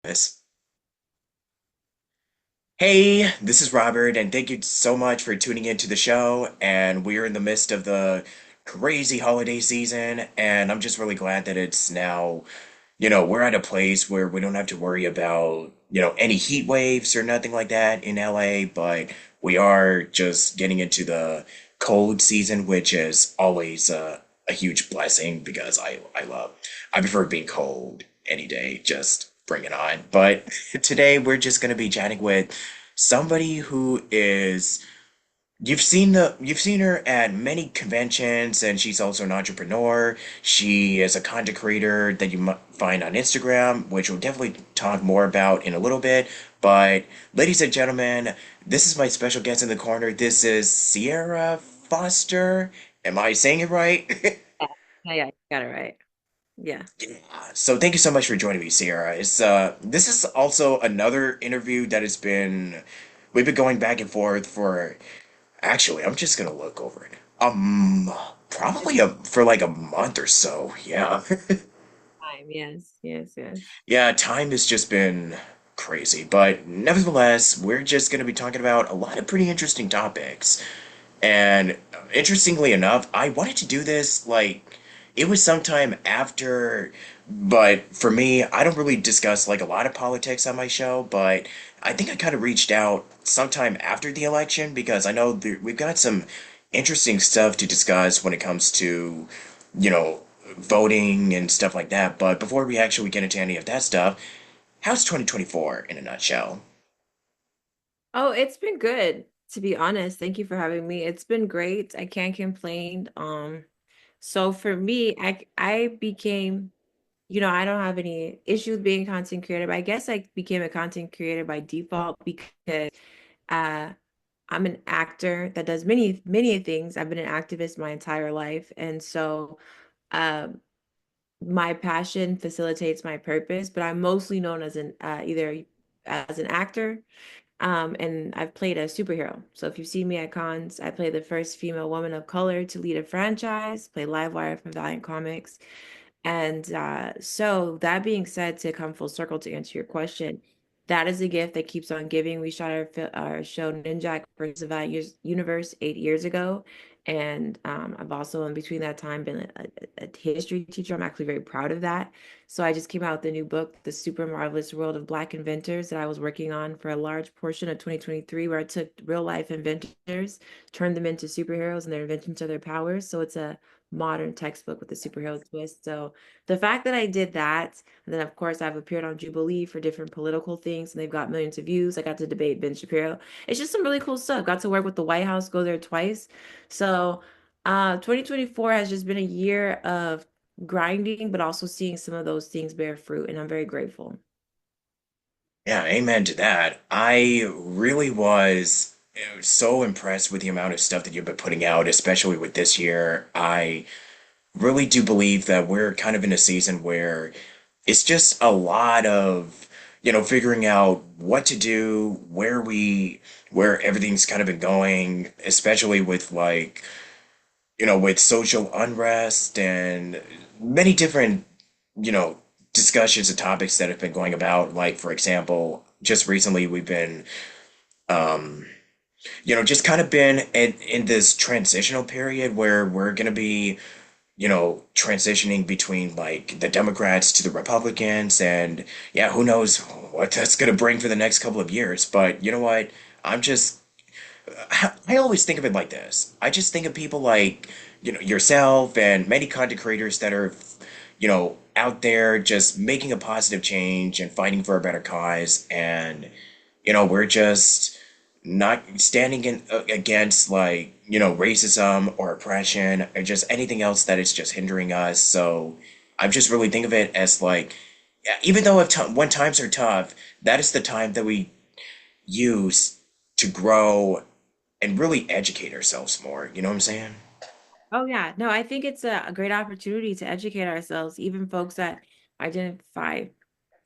Yes. Hey, this is Robert, and thank you so much for tuning into the show. And we're in the midst of the crazy holiday season, and I'm just really glad that it's now, we're at a place where we don't have to worry about, any heat waves or nothing like that in LA, but we are just getting into the cold season, which is always a huge blessing because I prefer being cold any day. Just bring it on. But today we're just going to be chatting with somebody who is you've seen her at many conventions, and she's also an entrepreneur. She is a content creator that you might find on Instagram, which we'll definitely talk more about in a little bit. But ladies and gentlemen, this is my special guest in the corner. This is Ciera Foster. Am I saying it right? Yeah, yeah, you got it right. Yeah. Yeah. So thank you so much for joining me, Sierra. It's this is also another interview that has been we've been going back and forth for actually I'm just gonna look over it. It's Probably for like a month or so. Yeah. time. Yes, yes, yes. Yeah, time has just been crazy, but nevertheless, we're just gonna be talking about a lot of pretty interesting topics. And interestingly enough, I wanted to do this like it was sometime after, but for me, I don't really discuss like a lot of politics on my show, but I think I kind of reached out sometime after the election because I know we've got some interesting stuff to discuss when it comes to, you know, voting and stuff like that. But before we actually get into any of that stuff, how's 2024 in a nutshell? Oh, it's been good, to be honest. Thank you for having me. It's been great. I can't complain. So for me, I became, I don't have any issues being a content creator, but I guess I became a content creator by default because uh I'm an actor that does many, many things. I've been an activist my entire life. And so um my passion facilitates my purpose, but I'm mostly known as an either as an actor, and I've played a superhero. So if you see me at cons, I play the first female woman of color to lead a franchise, play Livewire from Valiant Comics. And so that being said, to come full circle to answer your question, that is a gift that keeps on giving. We shot our show Ninja versus the Valiant Universe 8 years ago. And I've also, in between that time, been a history teacher. I'm actually very proud of that. So I just came out with a new book, The Super Marvelous World of Black Inventors, that I was working on for a large portion of 2023, where I took real life inventors, turned them into superheroes and their inventions of their powers. So it's a modern textbook with a superhero twist. So the fact that I did that, and then of course I've appeared on Jubilee for different political things, and they've got millions of views. I got to debate Ben Shapiro. It's just some really cool stuff. Got to work with the White House, go there twice. So 2024 has just been a year of grinding, but also seeing some of those things bear fruit, and I'm very grateful. Yeah, amen to that. I really was so impressed with the amount of stuff that you've been putting out, especially with this year. I really do believe that we're kind of in a season where it's just a lot of, figuring out what to do, where everything's kind of been going, especially with like, with social unrest and many different, you know, discussions and topics that have been going about. Like, for example, just recently we've been, um, just kind of been in this transitional period where we're going to be, transitioning between like the Democrats to the Republicans. And yeah, who knows what that's going to bring for the next couple of years. But you know what? I'm just I always think of it like this. I just think of people like, yourself and many content creators that are, out there just making a positive change and fighting for a better cause. And, we're just not standing against like, racism or oppression or just anything else that is just hindering us. So I just really think of it as like, yeah, even though when times are tough, that is the time that we use to grow and really educate ourselves more. You know what I'm saying? Oh yeah, no, I think it's a great opportunity to educate ourselves, even folks that identify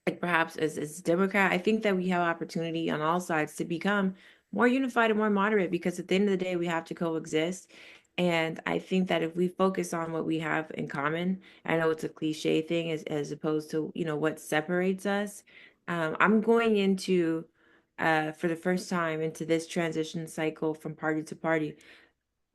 like perhaps as Democrat. I think that we have opportunity on all sides to become more unified and more moderate, because at the end of the day, we have to coexist. And I think that if we focus on what we have in common, I know it's a cliche thing as opposed to, what separates us, I'm going into, for the first time, into this transition cycle from party to party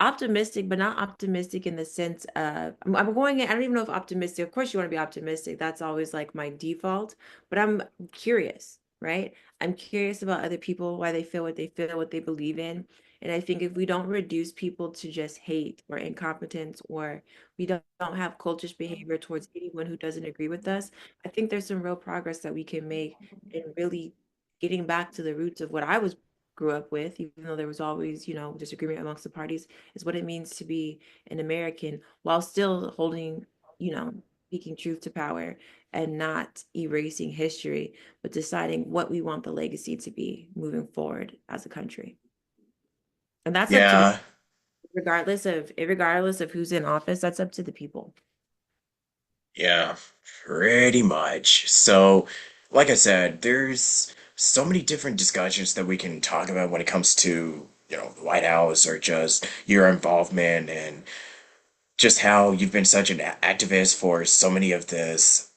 optimistic, but not optimistic in the sense of I'm going in, I don't even know if optimistic. Of course, you want to be optimistic. That's always like my default, but I'm curious, right? I'm curious about other people, why they feel, what they believe in. And I think if we don't reduce people to just hate or incompetence, or we don't have cultish behavior towards anyone who doesn't agree with us, I think there's some real progress that we can make in really getting back to the roots of what I was grew up with, even though there was always, disagreement amongst the parties, is what it means to be an American while still holding, you know, speaking truth to power and not erasing history, but deciding what we want the legacy to be moving forward as a country. And that's up to the Yeah, regardless of who's in office, that's up to the people. yeah, pretty much. So, like I said, there's so many different discussions that we can talk about when it comes to, the White House or just your involvement and just how you've been such an activist for so many of this.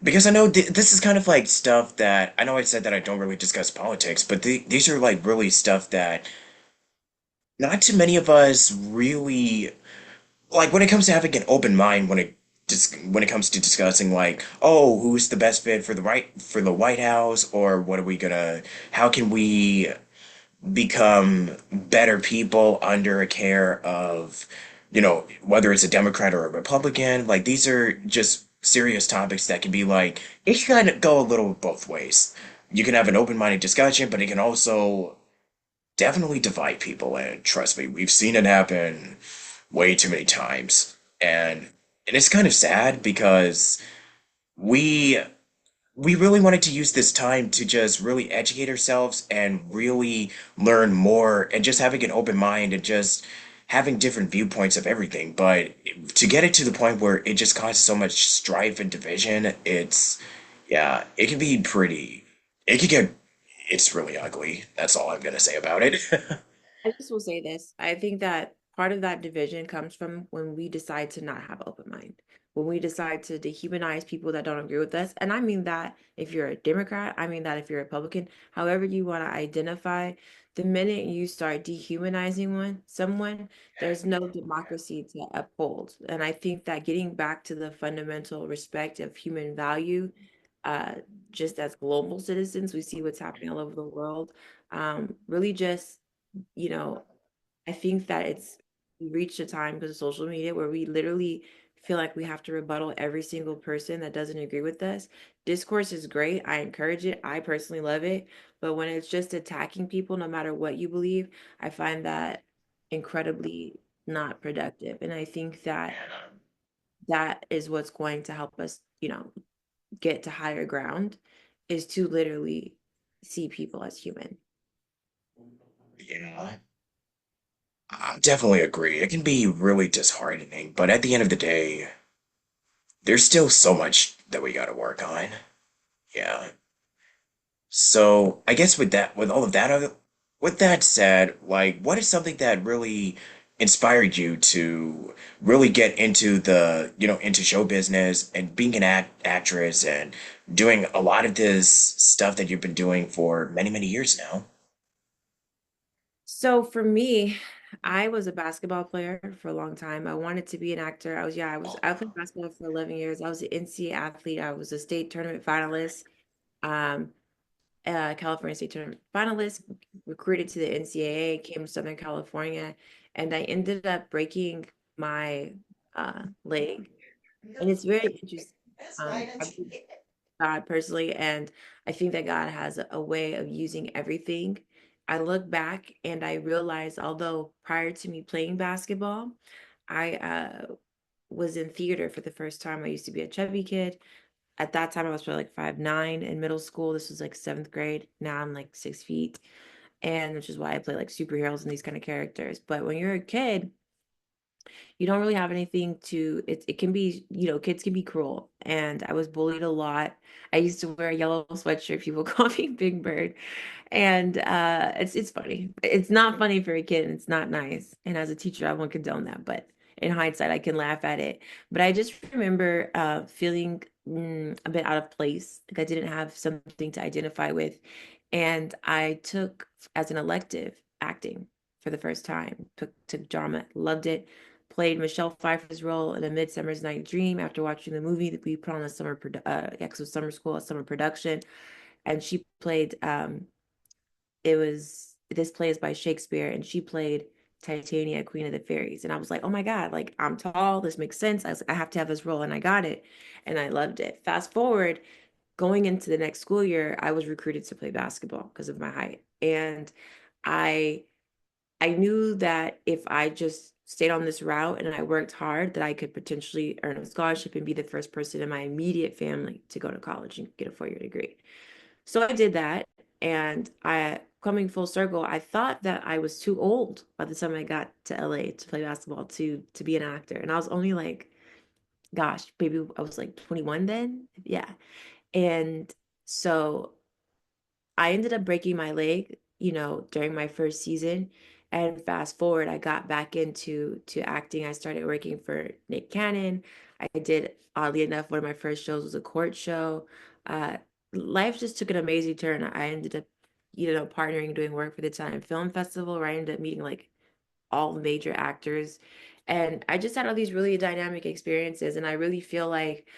Because I know this is kind of like stuff that I know I said that I don't really discuss politics, but these are like really stuff that not too many of us really like when it comes to having an open mind when it comes to discussing like, oh, who's the best fit for the White House, or what are we gonna how can we become better people under a care of, whether it's a Democrat or a Republican. Like these are just serious topics that can be like, it can kind of go a little both ways. You can have an open-minded discussion, but it can also definitely divide people. And trust me, we've seen it happen way too many times. And it's kind of sad because we we really wanted to use this time to just really educate ourselves and really learn more and just having an open mind and just having different viewpoints of everything. But to get it to the point where it just causes so much strife and division, yeah, it can be it can get, it's really ugly. That's all I'm gonna say about it. I just will say this. I think that part of that division comes from when we decide to not have open mind. When we decide to dehumanize people that don't agree with us. And I mean that if you're a Democrat, I mean that if you're a Republican, however you want to identify, the minute you start dehumanizing someone, there's no democracy to uphold. And I think that getting back to the fundamental respect of human value, uh, just as global citizens, we see what's happening all over the world. Really just you know, I think that we reached a time because of social media where we literally feel like we have to rebuttal every single person that doesn't agree with us. Discourse is great. I encourage it. I personally love it. But when it's just attacking people, no matter what you believe, I find that incredibly not productive. And I think that that is what's going to help us, get to higher ground is to literally see people as human. Yeah, I definitely agree. It can be really disheartening, but at the end of the day, there's still so much that we gotta work on. Yeah. So I guess with all of that, with that said, like, what is something that really inspired you to really get into into show business and being an actress and doing a lot of this stuff that you've been doing for many, many years now? So for me, I was a basketball player for a long time. I wanted to be an actor. I played basketball for 11 years. I was an NCAA athlete. I was a state tournament finalist, um, California state tournament finalist, recruited to the NCAA, came to Southern California, and I ended up breaking my leg. And it's very interesting. I believe God personally, and I think that God has a way of using everything. I look back and I realize, although prior to me playing basketball, I was in theater for the first time. I used to be a chubby kid. At that time, I was probably like 5'9" in middle school. This was like seventh grade. Now I'm like 6 feet, and which is why I play like superheroes and these kind of characters. But when you're a kid, you don't really have anything to it can be, kids can be cruel. And I was bullied a lot. I used to wear a yellow sweatshirt. People call me Big Bird. And it's funny. It's not funny for a kid, and it's not nice. And as a teacher, I won't condone that, but in hindsight, I can laugh at it. But I just remember feeling a bit out of place. Like I didn't have something to identify with. And I took as an elective acting for the first time. Took drama, loved it. Played Michelle Pfeiffer's role in A Midsummer's Night Dream after watching the movie that we put on a yeah, 'cause it was summer school, a summer production. And she played it was this play is by Shakespeare, and she played Titania, Queen of the Fairies. And I was like, oh my God, like I'm tall, this makes sense. I was like, I have to have this role, and I got it, and I loved it. Fast forward, going into the next school year, I was recruited to play basketball because of my height. And I I knew that if I just stayed on this route and I worked hard, that I could potentially earn a scholarship and be the first person in my immediate family to go to college and get a 4-year degree. So I did that, and coming full circle, I thought that I was too old by the time I got to LA to play basketball to be an actor. And I was only like, gosh, maybe I was like 21 then. Yeah. And so I ended up breaking my leg, during my first season. And fast forward, I got back into to acting. I started working for Nick Cannon. I did, oddly enough, one of my first shows was a court show. Uh, Life just took an amazing turn. I ended up, partnering, doing work for the Time Film Festival, where I ended up meeting like all the major actors. And I just had all these really dynamic experiences. And I really feel like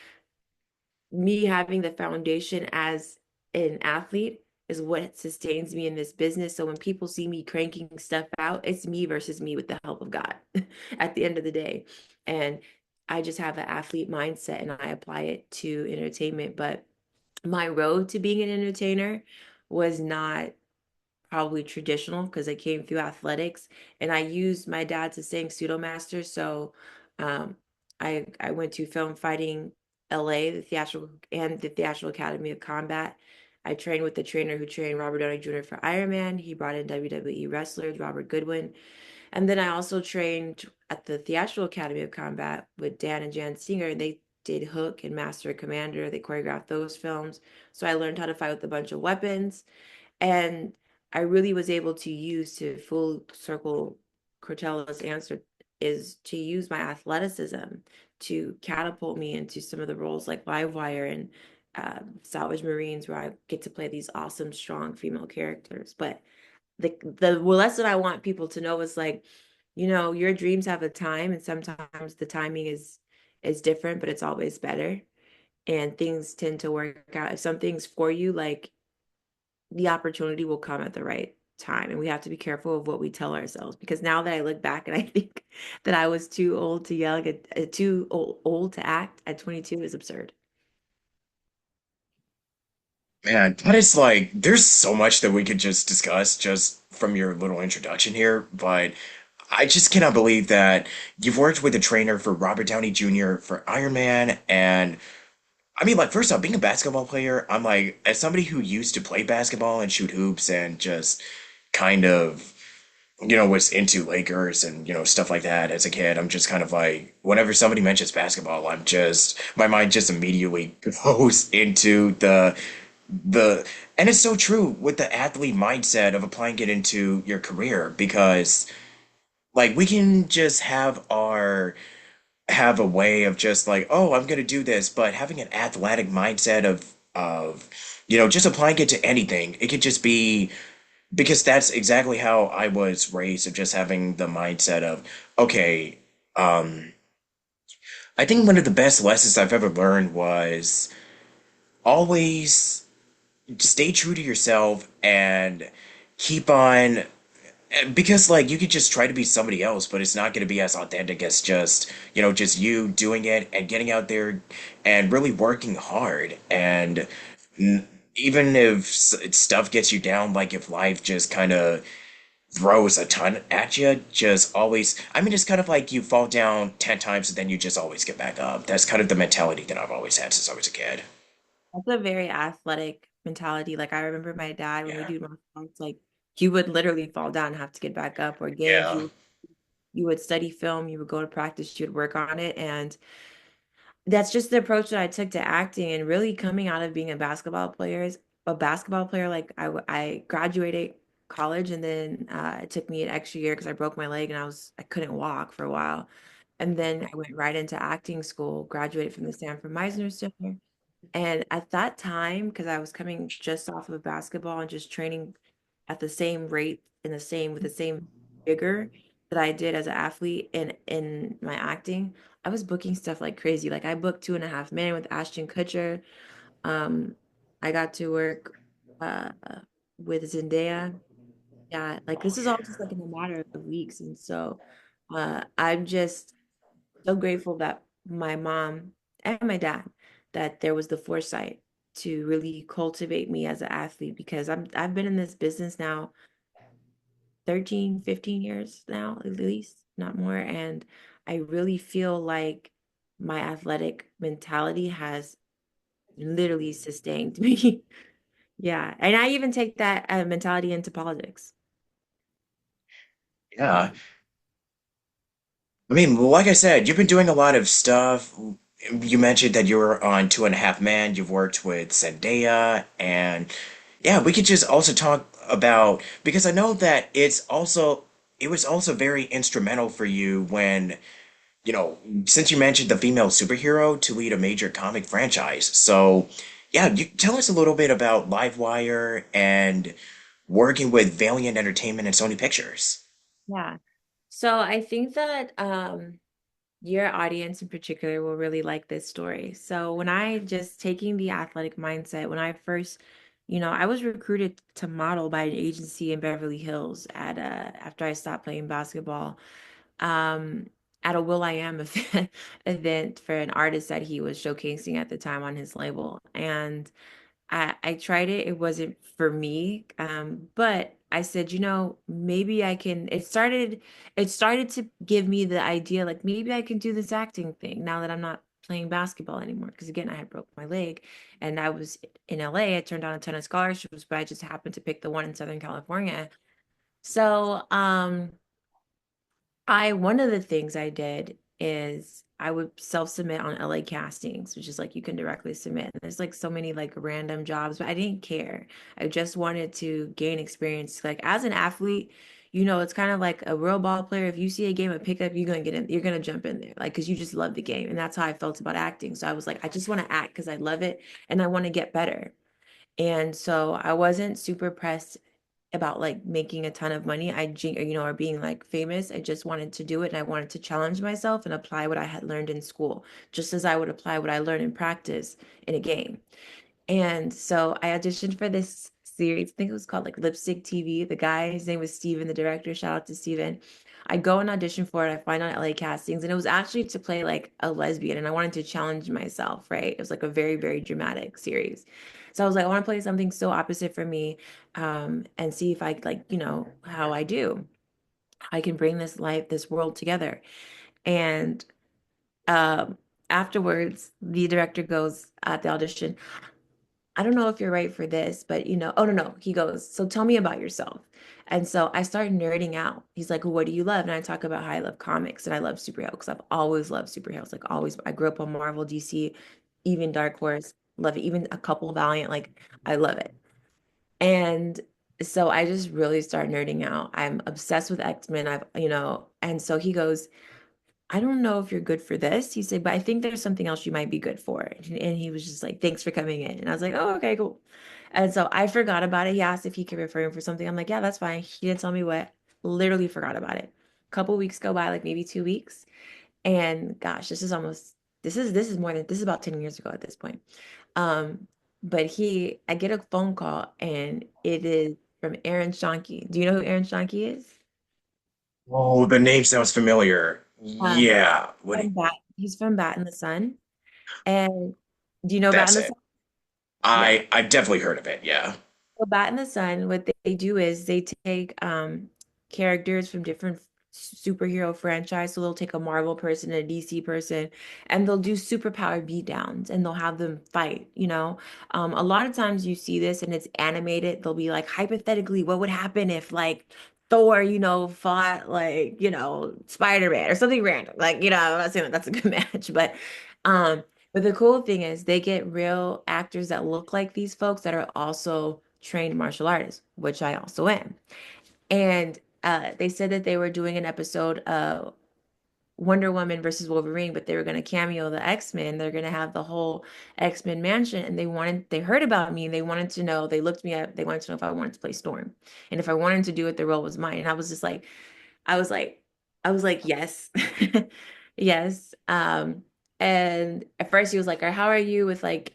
me having the foundation as an athlete is what sustains me in this business. So when people see me cranking stuff out, it's me versus me with the help of God at the end of the day. And I just have an athlete mindset and I apply it to entertainment. But my road to being an entertainer was not probably traditional because I came through athletics, and I used my dad's a saying pseudomaster. So um, I went to Film Fighting LA, the Theatrical Academy of Combat. I trained with the trainer who trained Robert Downey Jr. for Iron Man. He brought in WWE wrestlers, Robert Goodwin. And then I also trained at the Theatrical Academy of Combat with Dan and Jan Singer. They did Hook and Master and Commander. They choreographed those films. So I learned how to fight with a bunch of weapons. And I really was able to use, to full circle Cortella's answer, is to use my athleticism to catapult me into some of the roles like Livewire and Salvage Marines, where I get to play these awesome, strong female characters. But the lesson I want people to know is like, your dreams have a time, and sometimes the timing is different, but it's always better. And things tend to work out. If something's for you, like the opportunity will come at the right time. And we have to be careful of what we tell ourselves. Because now that I look back and I think that I was too old to yell, too old to act at 22 is absurd. Man, that is like, there's so much that we could just discuss just from your little introduction here, but I just cannot believe that you've worked with a trainer for Robert Downey Jr. for Iron Man. And I mean, like, first off, being a basketball player, I'm like, as somebody who used to play basketball and shoot hoops and just kind of, was into Lakers and, stuff like that as a kid, I'm just kind of like, whenever somebody mentions basketball, my mind just immediately goes into the and it's so true with the athlete mindset of applying it into your career because like we can just have a way of just like, oh, I'm gonna do this, but having an athletic mindset of just applying it to anything, it could just be because that's exactly how I was raised, of just having the mindset of, okay, um I think one of the best lessons I've ever learned was always stay true to yourself and keep on because like you could just try to be somebody else, but it's not going to be as authentic as just you doing it and getting out there and really working hard. And n- even if stuff gets you down, like if life just kind of throws a ton at you, just always, I mean, it's kind of like you fall down 10 times and then you just always get back up. That's kind of the mentality that I've always had since I was a kid. That's a very athletic mentality. Like I remember my dad when we Yeah. do martial arts, like he would literally fall down and have to get back up. Or games, Yeah. you would study film, you would go to practice, you would work on it, and that's just the approach that I took to acting. And really coming out of being a basketball player, like I graduated college, and then it took me an extra year because I broke my leg and I couldn't walk for a while. And then I went right into acting school, graduated from the Sanford Meisner Center. And at that time, because I was coming just off of basketball and just training at the same rate in the same with the same vigor that I did as an athlete in my acting, I was booking stuff like crazy. Like I booked Two and a Half Men with Ashton Kutcher. Um, I got to work uh with Zendaya. Yeah, like this Oh is all yeah. just like in a matter of weeks. And so I'm just so grateful that my mom and my dad, that there was the foresight to really cultivate me as an athlete because I've been in this business now 13, 15 years now, at least, not more. And I really feel like my athletic mentality has literally sustained me. Yeah. And I even take that mentality into politics. Yeah. I mean, like I said, you've been doing a lot of stuff. You mentioned that you were on Two and a Half Men. You've worked with Zendaya, and yeah, we could just also talk about because I know that it was also very instrumental for you when since you mentioned the female superhero to lead a major comic franchise. So yeah, you tell us a little bit about Livewire and working with Valiant Entertainment and Sony Pictures. Yeah. So I think that your audience in particular will really like this story. So when I just taking the athletic mindset, when I first, I was recruited to model by an agency in Beverly Hills at after I stopped playing basketball, um, at a Will.I.am event, event for an artist that he was showcasing at the time on his label. And I tried it. It wasn't for me. But I said, maybe I can. It started to give me the idea, like maybe I can do this acting thing now that I'm not playing basketball anymore. Because again, I had broke my leg, and I was in LA. I turned down a ton of scholarships, but I just happened to pick the one in Southern California. So, one of the things I did is I would self-submit on LA castings, which is like you can directly submit. And there's like so many like random jobs, but I didn't care. I just wanted to gain experience. Like as an athlete, it's kind of like a real ball player. If you see a game of pickup, you're gonna get in, you're gonna jump in there, like because you just love the game. And that's how I felt about acting. So I was like, I just want to act because I love it and I want to get better. And so I wasn't super pressed about like making a ton of money. Or being like famous. I just wanted to do it and I wanted to challenge myself and apply what I had learned in school, just as I would apply what I learned in practice in a game. And so I auditioned for this series. I think it was called like Lipstick TV. The guy, his name was Steven, the director. Shout out to Steven. I go and audition for it. I find on LA castings, and it was actually to play like a lesbian, and I wanted to challenge myself, right? It was like a very, very dramatic series. So I was like, I want to play something so opposite from me, and see if I like, how I do. I can bring this life, this world together. And um, afterwards, the director goes at the audition, I don't know if you're right for this, but oh no, no. He goes, so tell me about yourself. And so I started nerding out. He's like, well, what do you love? And I talk about how I love comics and I love superheroes because I've always loved superheroes. Like always, I grew up on Marvel, DC, even Dark Horse, love it. Even a couple Valiant, like I love it. And so I just really started nerding out. I'm obsessed with X-Men. And so he goes, I don't know if you're good for this. He said, but I think there's something else you might be good for. And he was just like, thanks for coming in. And I was like, oh, okay, cool. And so I forgot about it. He asked if he could refer him for something. I'm like, yeah, that's fine. He didn't tell me what. Literally forgot about it. A couple weeks go by, like maybe 2 weeks. And gosh, this is about 10 years ago at this point. Um, but I get a phone call and it is from Aaron Shankey. Do you know who Aaron Shankey is? Oh, the name sounds familiar. Um, Yeah, he's from Bat in the Sun. And do you know Bat in that's the it. Sun? Yeah. I've definitely heard of it. Yeah. So Bat in the Sun, what they do is they take characters from different superhero franchise. So they'll take a Marvel person, a DC person, and they'll do superpower beatdowns and they'll have them fight, A lot of times you see this and it's animated. They'll be like, hypothetically, what would happen if like Thor, fought like, Spider-Man or something random. Like, I'm not saying that that's a good match, um but the cool thing is they get real actors that look like these folks that are also trained martial artists, which I also am. And they said that they were doing an episode. Wonder Woman versus Wolverine, but they were going to cameo the X-Men. They're going to have the whole X-Men mansion. And they heard about me and they wanted to know, they looked me up, they wanted to know if I wanted to play Storm. And if I wanted to do it, the role was mine. And I was just like, I was like, I was like, yes, yes. And at first he was like, how are you with like,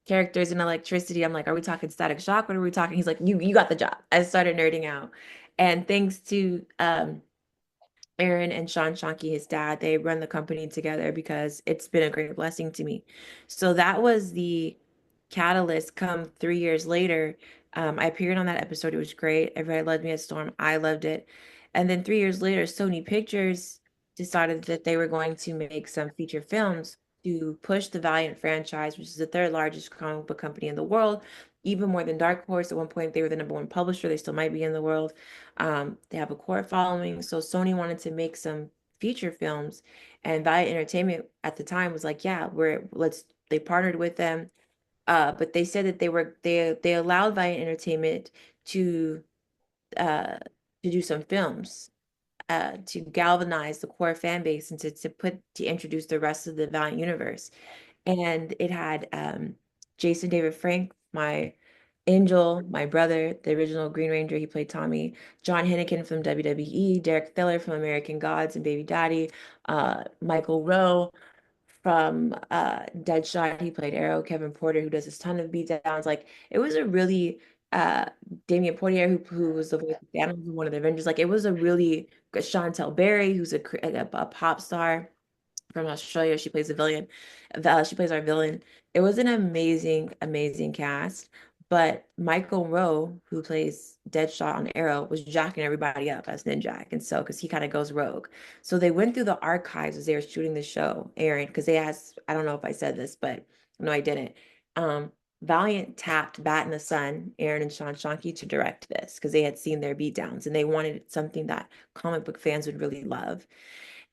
characters and electricity? I'm like, are we talking Static Shock? What are we talking? He's like, you got the job. I started nerding out. And thanks to Aaron and Sean Shanky, his dad, they run the company together because it's been a great blessing to me. So that was the catalyst. Come 3 years later, I appeared on that episode. It was great. Everybody loved me at Storm. I loved it. And then 3 years later, Sony Pictures decided that they were going to make some feature films to push the Valiant franchise, which is the third largest comic book company in the world, even more than Dark Horse. At one point, they were the number one publisher. They still might be in the world. They have a core following. So Sony wanted to make some feature films, and Valiant Entertainment at the time was like, yeah, they partnered with them. But they said that they allowed Valiant Entertainment to uh to do some films to galvanize the core fan base and to introduce the rest of the Valiant universe. And it had Jason David Frank, my Angel, my brother, the original Green Ranger, he played Tommy, John Hennigan from WWE, Derek Thiller from American Gods and Baby Daddy, Michael Rowe from Deadshot, he played Arrow, Kevin Porter, who does a ton of beatdowns. Like it was a really uh Damien Portier, who was the voice of Thanos in one of the Avengers. Like it was a really good Chantel Berry, who's a pop star from Australia. She plays the villain. She plays our villain. It was an amazing, amazing cast. But Michael Rowe, who plays Deadshot on Arrow, was jacking everybody up as Ninjak. And so, because he kind of goes rogue. So they went through the archives as they were shooting the show, Aaron, because they asked, I don't know if I said this, but no, I didn't. Um, Valiant tapped Bat in the Sun, Aaron and Sean Shanky, to direct this because they had seen their beatdowns and they wanted something that comic book fans would really love.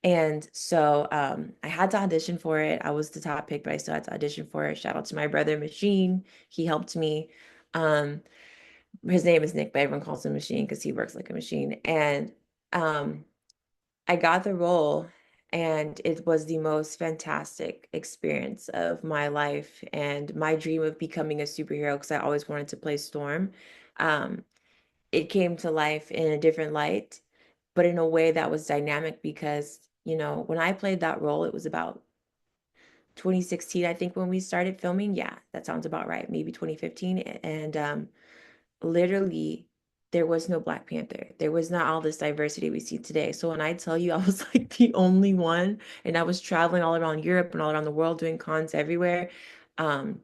And so I had to audition for it. I was the top pick, but I still had to audition for it. Shout out to my brother Machine. He helped me. Um, his name is Nick, but everyone calls him Machine because he works like a machine. And um, I got the role, and it was the most fantastic experience of my life and my dream of becoming a superhero because I always wanted to play Storm. Um, it came to life in a different light, but in a way that was dynamic because, when I played that role, it was about 2016, I think, when we started filming. Yeah, that sounds about right. Maybe 2015. And literally, there was no Black Panther. There was not all this diversity we see today. So when I tell you I was like the only one, and I was traveling all around Europe and all around the world doing cons everywhere, um,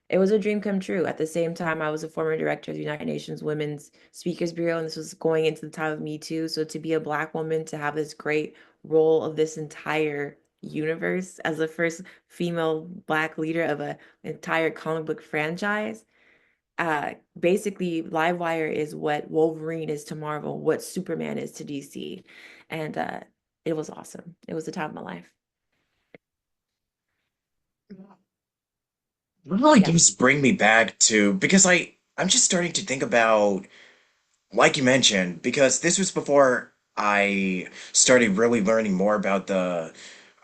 it was a dream come true. At the same time, I was a former director of the United Nations Women's Speakers Bureau, and this was going into the time of Me Too. So to be a Black woman, to have this great role of this entire universe as the first female Black leader of an entire comic book franchise, basically, Livewire is what Wolverine is to Marvel, what Superman is to DC. And it was awesome. It was the time of my life. Really Yeah. does bring me back to because I'm just starting to think about like you mentioned, because this was before I started really learning more about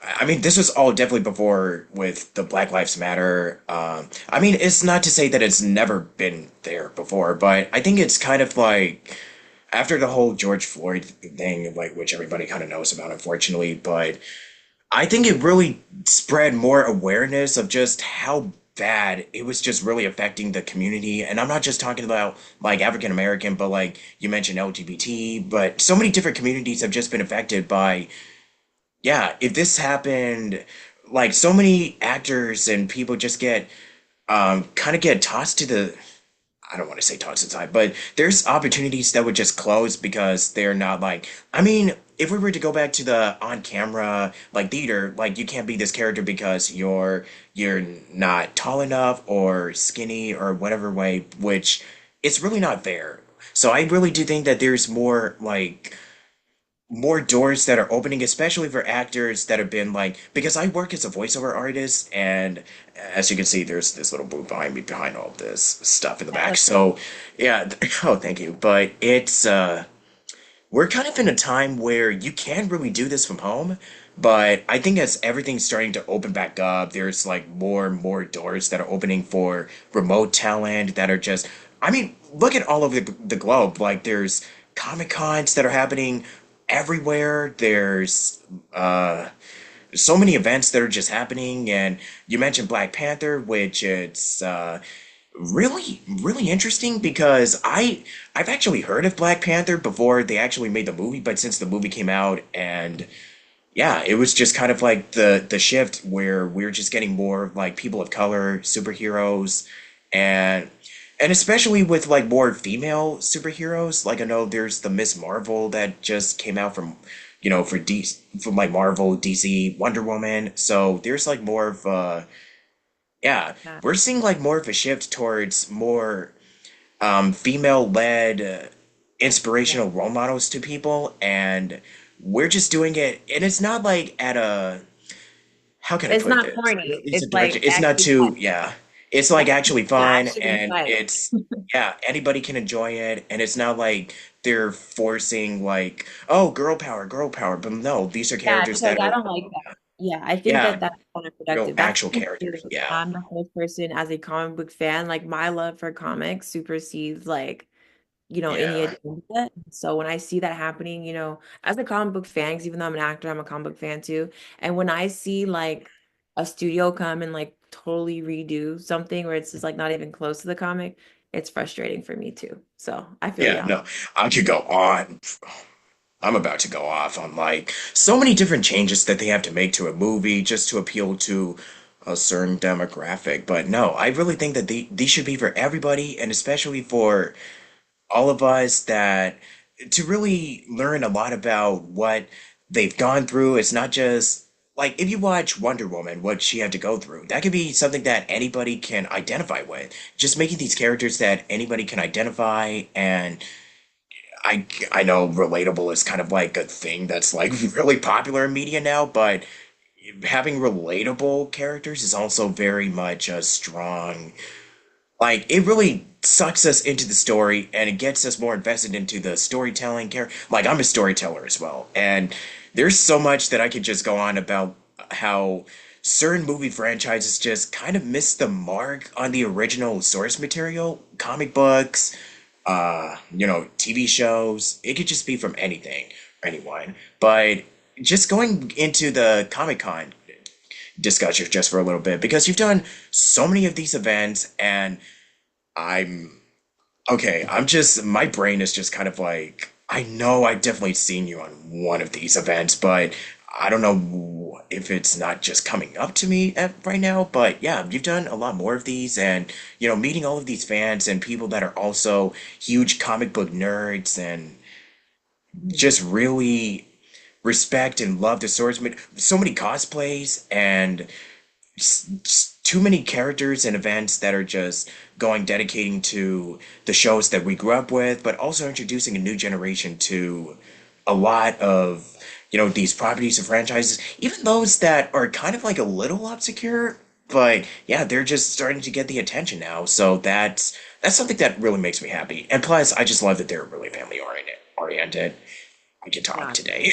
I mean, this was all definitely before with the Black Lives Matter. I mean, it's not to say that it's never been there before, but I think it's kind of like after the whole George Floyd thing, like which everybody kind of knows about, unfortunately, but I think it really spread more awareness of just how bad it was just really affecting the community. And I'm not just talking about like African American, but like you mentioned LGBT, but so many different communities have just been affected by, yeah, if this happened, like so many actors and people just get kind of get tossed to the I don't want to say toss aside, but there's opportunities that would just close because they're not like, I mean, if we were to go back to the on-camera like theater, like you can't be this character because you're not tall enough or skinny or whatever way, which it's really not fair. So I really do think that there's more doors that are opening, especially for actors that have been like, because I work as a voiceover artist, and as you can see, there's this little booth behind me, behind all this stuff in the That back. looks great. So, yeah, oh, thank you. But it's, we're kind of in a time where you can really do this from home, but I think as everything's starting to open back up, there's like more and more doors that are opening for remote talent that are just, I mean, look at all over the globe. Like there's Comic Cons that are happening everywhere. There's so many events that are just happening, and you mentioned Black Panther, which it's really interesting because I've actually heard of Black Panther before they actually made the movie, but since the movie came out and yeah, it was just kind of like the shift where we're just getting more like people of color superheroes and and especially with like more female superheroes. Like I know there's the Miss Marvel that just came out from for DC from like Marvel, DC, Wonder Woman. So there's like more of yeah, Yeah. we're seeing like more of a shift towards more female-led Yeah. inspirational role models to people, and we're just doing it. And it's not like at a how can I It's put not this? corny. It's a It's direction. like It's not actually too fun. yeah. It's like actually It's fun, actually and fun. it's yeah. Anybody can enjoy it, and it's not like they're forcing like oh girl power. But no, these are Yeah, characters because that I are don't like that. Yeah, I think yeah that that's real counterproductive. That's actual the thing characters. too. Yeah. I'm the first person as a comic book fan. Like my love for comics supersedes like any Yeah. agenda. So when I see that happening, as a comic book fan, 'cause even though I'm an actor, I'm a comic book fan too. And when I see like a studio come and like totally redo something where it's just like not even close to the comic, it's frustrating for me too. So I feel Yeah, you on no, I could go on. I'm about to go off on like so many different changes that they have to make to a movie just to appeal to a certain demographic. But no, I really think that these should be for everybody, and especially for all of us that to really learn a lot about what they've gone through. It's not just like if you watch Wonder Woman, what she had to go through, that could be something that anybody can identify with. Just making these characters that anybody can identify and I know relatable is kind of like a thing that's like really popular in media now, but having relatable characters is also very much a strong like it really sucks us into the story and it gets us more invested into the storytelling like I'm a storyteller as well, and there's so much that I could just go on about how certain movie franchises just kind of miss the mark on the original source material, comic books, TV shows. It could just be from anything or anyone. But just going into the Comic Con discussion just for a little bit, because you've done so many of these events, and I'm okay. I'm just, my brain is just kind of like, I know I've definitely seen you on one of these events, but I don't know if it's not just coming up to me right now. But yeah, you've done a lot more of these, and meeting all of these fans and people that are also huge comic book nerds and Mhm. just really respect and love the swordsman. So many cosplays and too many characters and events that are just going dedicating to the shows that we grew up with, but also introducing a new generation to a lot of these properties and franchises, even those that are kind of like a little obscure. But yeah, they're just starting to get the attention now. So that's something that really makes me happy. And plus, I just love that they're really family oriented. We can talk Yeah. today.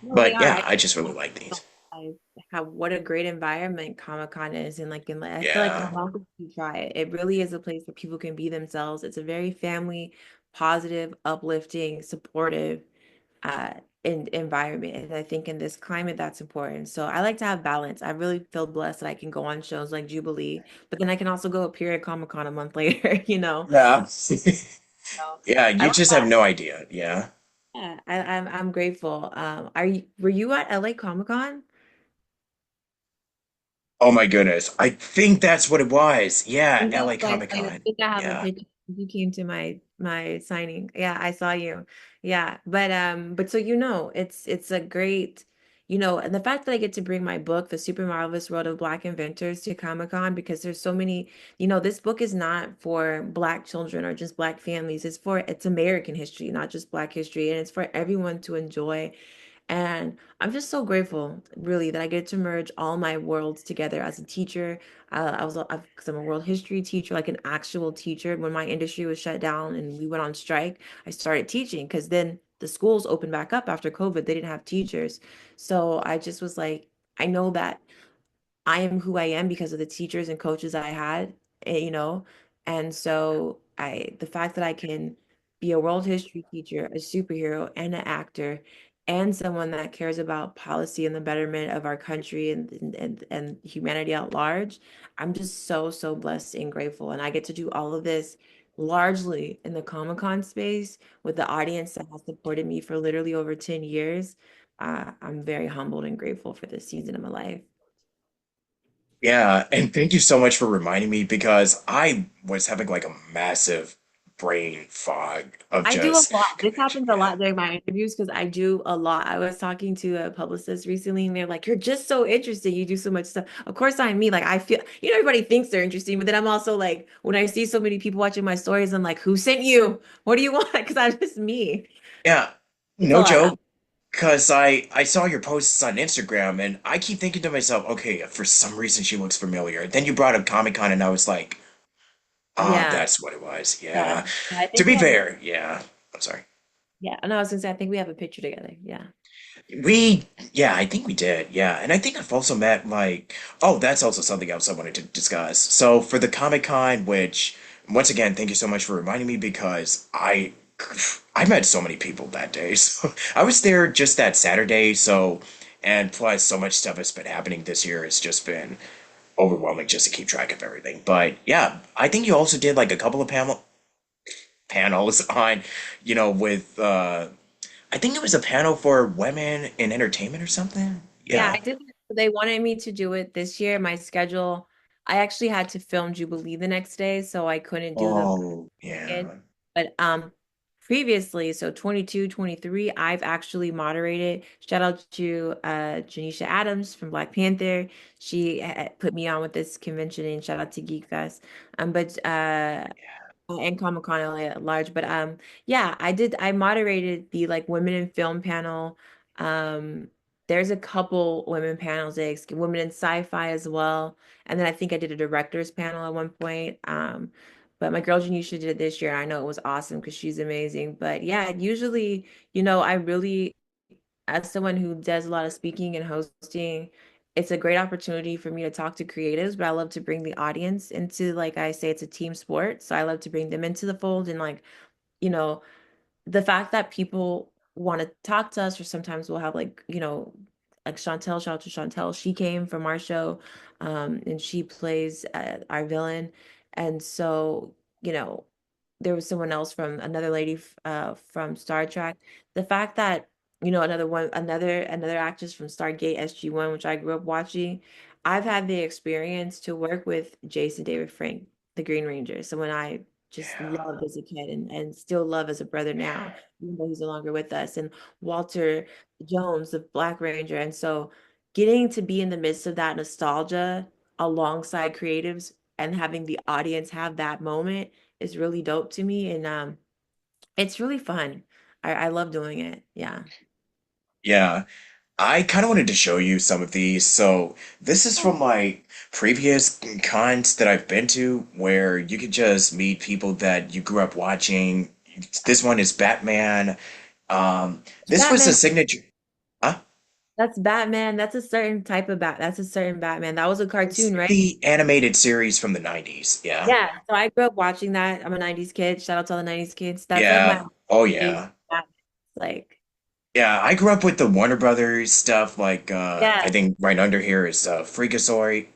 No, they But are. yeah, I I just really don't like these. realize how what a great environment Comic-Con is, and I feel like Yeah. how could you try it? It really is a place where people can be themselves. It's a very family, positive, uplifting, supportive environment. And I think in this climate that's important. So I like to have balance. I really feel blessed that I can go on shows like Jubilee, but then I can also go appear at Comic-Con a month later, you know. Yeah. So Yeah, I you like just have that. no idea. Yeah. Yeah, I'm grateful. Were you at LA Comic-Con? Oh my goodness. I think that's what it was. Yeah, Yes, LA I Comic saw you. I Con. think I have a Yeah. picture. You came to my signing. Yeah, I saw you. Yeah, but so it's a great, and the fact that I get to bring my book, The Super Marvelous World of Black Inventors, to Comic-Con because there's so many, this book is not for Black children or just Black families. It's American history, not just Black history, and it's for everyone to enjoy. And I'm just so grateful, really, that I get to merge all my worlds together as a teacher. Because I'm a world history teacher, like an actual teacher. When my industry was shut down and we went on strike, I started teaching because then the schools opened back up after COVID. They didn't have teachers. So I just was like, I know that I am who I am because of the teachers and coaches I had, and so the fact that I can be a world history teacher, a superhero, and an actor, and someone that cares about policy and the betterment of our country and humanity at large, I'm just so, so blessed and grateful. And I get to do all of this largely in the Comic-Con space with the audience that has supported me for literally over 10 years. I'm very humbled and grateful for this season of my life. Yeah, and thank you so much for reminding me because I was having like a massive brain fog of I do a just lot. This convention. happens a Yeah. lot during my interviews because I do a lot. I was talking to a publicist recently and they're like, "You're just so interesting. You do so much stuff." Of course, I'm me. Like, I feel, everybody thinks they're interesting, but then I'm also like, when I see so many people watching my stories, I'm like, "Who sent you? What do you want?" Because I'm just me. Yeah, It's a no lot. joke. Because I saw your posts on Instagram and I keep thinking to myself, okay, for some reason she looks familiar. Then you brought up Comic-Con and I was like, ah, Yeah. that's what it was. Yeah. Yeah. I To think we be have a, fair, yeah. I'm sorry. yeah. No, I was gonna say, I think we have a picture together. Yeah. We, yeah, I think we did. Yeah. And I think I've also met like, oh, that's also something else I wanted to discuss. So for the Comic-Con, which once again, thank you so much for reminding me because I met so many people that day. So I was there just that Saturday. So, and plus so much stuff has been happening this year. It's just been overwhelming just to keep track of everything. But yeah, I think you also did like a couple of panels on, with I think it was a panel for women in entertainment or something. Yeah, Yeah. I did. They wanted me to do it this year. My schedule, I actually had to film Jubilee the next day, so I couldn't do the Oh, weekend. yeah. But previously, so 22, 23, I've actually moderated. Shout out to Janisha Adams from Black Panther. She put me on with this convention, and shout out to Geek Fest. But and Comic Con LA at large. But yeah, I moderated the like women in film panel. Um there's a couple women panels, women in sci-fi as well. And then I think I did a director's panel at one point. But my girl Janisha did it this year. I know it was awesome because she's amazing. But yeah, usually, I really, as someone who does a lot of speaking and hosting, it's a great opportunity for me to talk to creatives, but I love to bring the audience into, like I say, it's a team sport. So I love to bring them into the fold and like, you know, the fact that people want to talk to us, or sometimes we'll have like, like Chantel, shout out to Chantel. She came from our show, and she plays our villain. And so, you know, there was someone else from another lady from Star Trek. The fact that, another actress from Stargate SG-1, which I grew up watching. I've had the experience to work with Jason David Frank, the Green Ranger, someone I just Yeah. loved as a kid and still love as a brother now, even though he's no longer with us. And Walter Jones, the Black Ranger. And so getting to be in the midst of that nostalgia alongside creatives and having the audience have that moment is really dope to me. And it's really fun. I love doing it. Yeah. Yeah. I kind of wanted to show you some of these. So this is from my previous cons that I've been to where you could just meet people that you grew up watching. This one is Batman. This was a Batman, signature. Huh? that's Batman. That's a certain type of that's a certain Batman. That was a It's cartoon, right? the animated series from the 90s. Yeah. Yeah, so I grew up watching that. I'm a 90s kid. Shout out to all the 90s kids. That's like my Yeah. Oh, favorite yeah. Batman. Like, Yeah, I grew up with the Warner Brothers stuff. Like, I yeah, think right under here is yep, Freakazoid.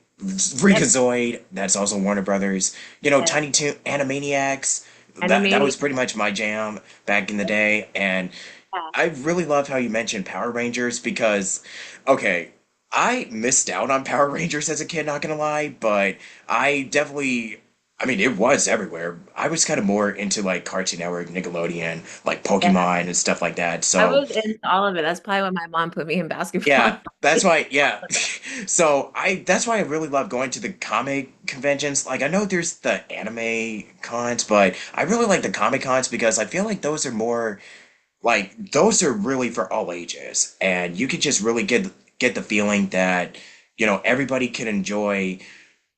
That's also Warner Brothers. yes. Tiny Toon Animaniacs. That Animaniacs. was pretty much my jam back in the day. And Yeah. I really love how you mentioned Power Rangers because, okay, I missed out on Power Rangers as a kid, not gonna lie, but I definitely, I mean, it was everywhere. I was kind of more into like Cartoon Network, Nickelodeon, like Yeah. Pokemon and stuff like that. I So, was into all of it. That's probably why my mom put me in yeah, basketball. that's why, yeah. That's why I really love going to the comic conventions. Like, I know there's the anime cons, but I really like the comic cons because I feel like those are more Like those are really for all ages, and you can just really get the feeling that, everybody can enjoy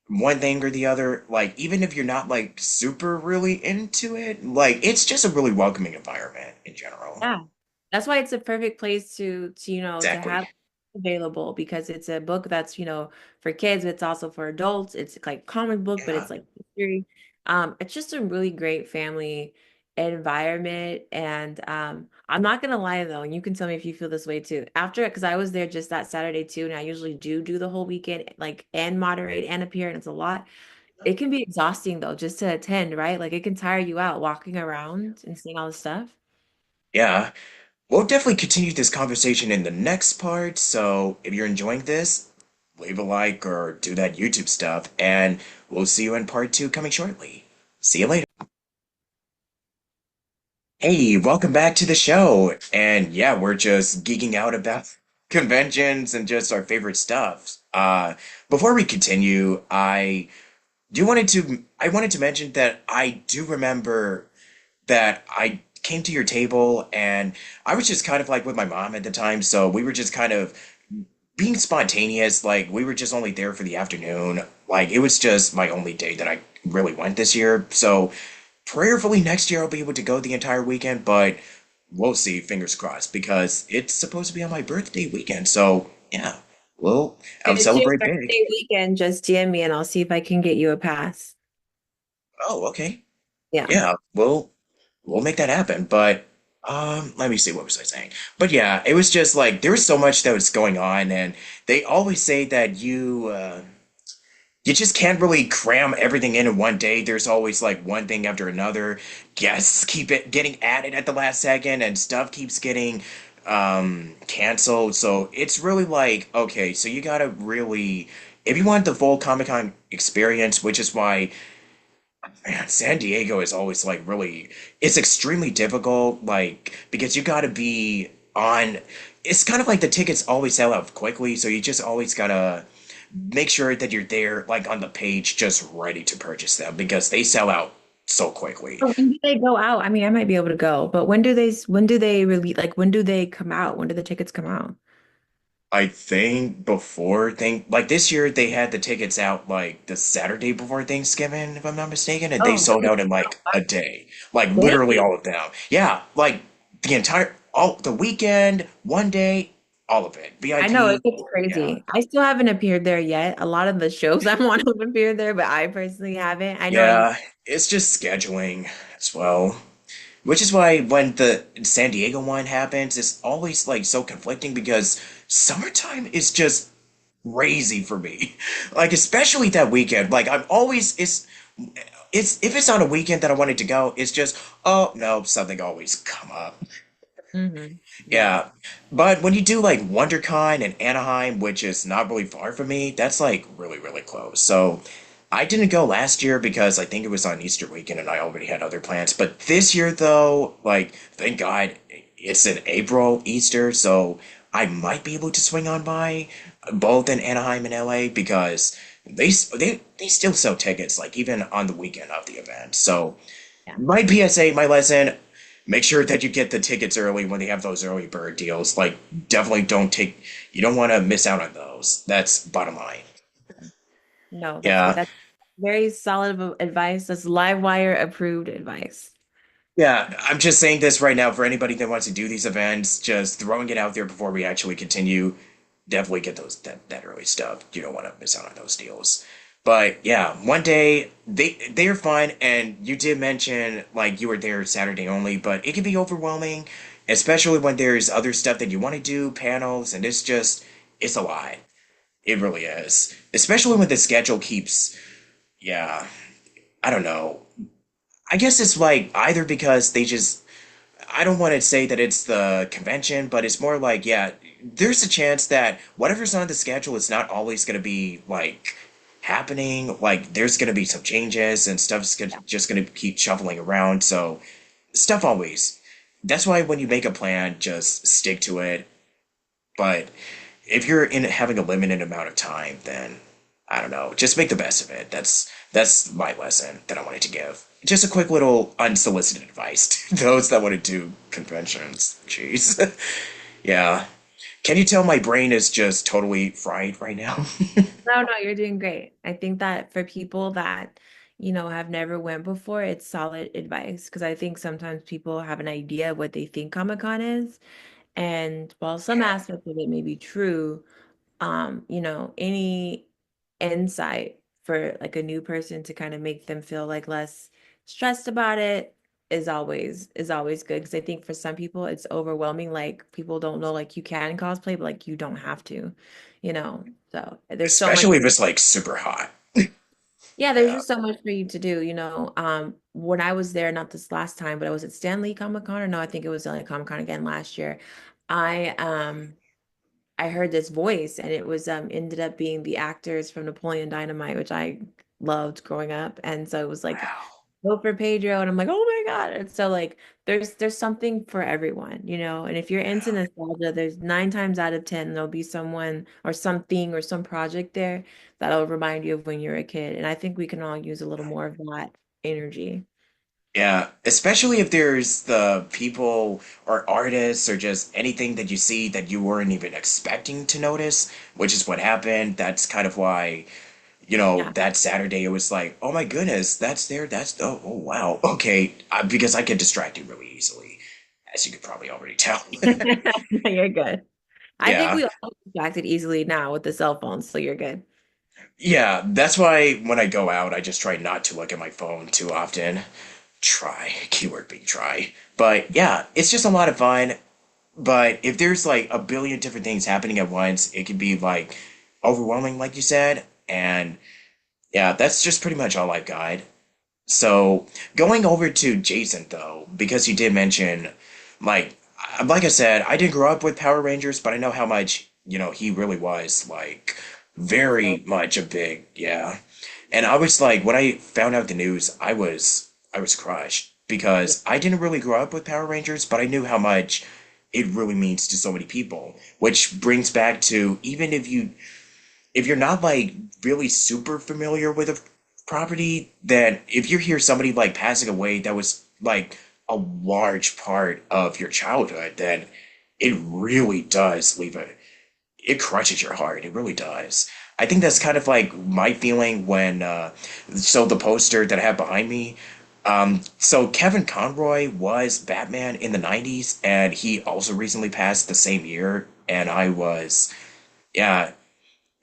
one thing or the other. Like even if you're not like super really into it, like it's just a really welcoming environment in general. Yeah. That's why it's a perfect place to Exactly. have available because it's a book that's, for kids, but it's also for adults. It's like comic book, but Yeah. it's like history. It's just a really great family environment. And I'm not gonna lie though, and you can tell me if you feel this way too. After, because I was there just that Saturday too, and I usually do the whole weekend, like and moderate and appear, and it's a lot. It can be exhausting though, just to attend, right? Like it can tire you out walking around and seeing all the stuff. Yeah. We'll definitely continue this conversation in the next part, so if you're enjoying this, leave a like or do that YouTube stuff, and we'll see you in part two coming shortly. See you later. Hey, welcome back to the show. And yeah, we're just geeking out about conventions and just our favorite stuff. Before we continue, I wanted to mention that I do remember that I came to your table and I was just kind of like with my mom at the time, so we were just kind of being spontaneous, like we were just only there for the afternoon. Like it was just my only day that I really went this year. So prayerfully next year I'll be able to go the entire weekend, but we'll see, fingers crossed, because it's supposed to be on my birthday weekend. So yeah, well, I'll If it's your celebrate big. birthday weekend, just DM me and I'll see if I can get you a pass. Oh, okay. Yeah. Yeah, we'll make that happen. But let me see, what was I saying? But yeah, it was just like there was so much that was going on, and they always say that you just can't really cram everything in one day. There's always like one thing after another. Guests keep it getting added at the last second, and stuff keeps getting canceled. So it's really like, okay, so you gotta really, if you want the full Comic-Con experience, which is why, man, San Diego is always like really, it's extremely difficult, like, because you gotta be on, it's kind of like the tickets always sell out quickly, so you just always gotta make sure that you're there, like on the page, just ready to purchase them because they sell out so quickly. Oh, when do they go out? I mean, I might be able to go, but when do they release, like when do they come out? When do the tickets come out? I think before thing like this year they had the tickets out like the Saturday before Thanksgiving, if I'm not mistaken, and they Oh, sold really? out in like a day. Like Dang. literally all of them. Yeah, like the entire all the weekend, one day, all of it. I know it VIP. gets Yeah. crazy. I still haven't appeared there yet. A lot of the shows I want to appear there, but I personally haven't. I know you. Yeah, it's just scheduling as well. Which is why when the San Diego one happens, it's always like so conflicting because summertime is just crazy for me. Like especially that weekend. Like I'm always it's if it's on a weekend that I wanted to go, it's just oh no, something always come up. Yeah. Yeah. But when you do like WonderCon and Anaheim, which is not really far from me, that's like really, really close. So I didn't go last year because I think it was on Easter weekend and I already had other plans. But this year though, like thank God it's in April, Easter, so I might be able to swing on by both in Anaheim and LA because they still sell tickets like even on the weekend of the event. So Yeah. my PSA, my lesson, make sure that you get the tickets early when they have those early bird deals. Like, definitely you don't want to miss out on those. That's bottom line. No, that's good. Yeah. That's very solid advice. That's Livewire approved advice. Yeah. I'm just saying this right now for anybody that wants to do these events, just throwing it out there before we actually continue. Definitely get that early stuff. You don't want to miss out on those deals. But yeah, one day they're fun, and you did mention like you were there Saturday only, but it can be overwhelming, especially when there's other stuff that you want to do, panels, and it's a lot. It really is. Especially when the schedule keeps, yeah, I don't know. I guess it's like either because I don't want to say that it's the convention, but it's more like, yeah, there's a chance that whatever's on the schedule is not always going to be like happening. Like, there's going to be some changes and just going to keep shuffling around. So, stuff always. That's why when you make a plan, just stick to it. But if you're in having a limited amount of time, then I don't know, just make the best of it. That's my lesson that I wanted to give. just a quick little unsolicited advice to those that want to do conventions. Jeez. Yeah. Can you tell my brain is just totally fried right now? No, no, you're doing great. I think that for people that, have never went before, it's solid advice because I think sometimes people have an idea of what they think Comic-Con is. And while some Yeah. aspects of it may be true, any insight for like a new person to kind of make them feel like less stressed about it is always good because I think for some people it's overwhelming. Like people don't know like you can cosplay, but like you don't have to, you know. So there's so much. Especially if it's like super hot. Yeah, there's Yeah. just so much for you to do, when I was there, not this last time, but I was at Stanley Comic Con, or no, I think it was LA Comic Con again last year. I I heard this voice and it was ended up being the actors from Napoleon Dynamite, which I loved growing up. And so it was like Wow. vote for Pedro and I'm like, oh my God. And so like there's something for everyone, and if you're into nostalgia, there's 9 times out of 10 there'll be someone or something or some project there that'll remind you of when you're a kid. And I think we can all use a little more of that energy. Yeah, especially if there's the people or artists or just anything that you see that you weren't even expecting to notice, which is what happened. That's kind of why, Yeah. that Saturday it was like, oh my goodness, that's there. Oh wow. Okay. Because I get distracted really easily, as you could probably already tell. You're good. I think Yeah. we all get distracted easily now with the cell phones, so you're good. Yeah. That's why when I go out, I just try not to look at my phone too often. Try. Keyword being try. But yeah, it's just a lot of fun. But if there's like a billion different things happening at once, it can be like overwhelming, like you said. And yeah, that's just pretty much all I've got. So going over to Jason though, because you did mention, like, like I said, I didn't grow up with Power Rangers, but I know how much, he really was like So very much a big, yeah. And I was like, when I found out the news, I was crushed yeah. because I didn't really grow up with Power Rangers, but I knew how much it really means to so many people. Which brings back to even if you're not like really super familiar with a property, then if you hear somebody like passing away that was like a large part of your childhood, then it really does it crushes your heart. It really does. I think that's kind of like my feeling when so the poster that I have behind me. So Kevin Conroy was Batman in the 90s and he also recently passed the same year and I was, yeah,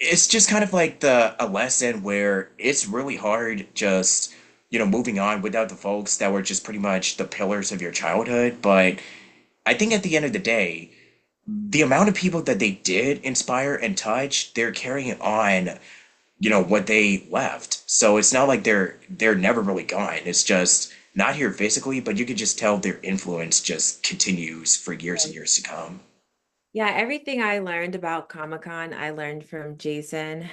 it's just kind of like the a lesson where it's really hard just moving on without the folks that were just pretty much the pillars of your childhood. But I think at the end of the day, the amount of people that they did inspire and touch, they're carrying on what they left. So it's not like they're never really gone. It's just not here physically, but you could just tell their influence just continues for years and years to come. Yeah, everything I learned about Comic-Con, I learned from Jason.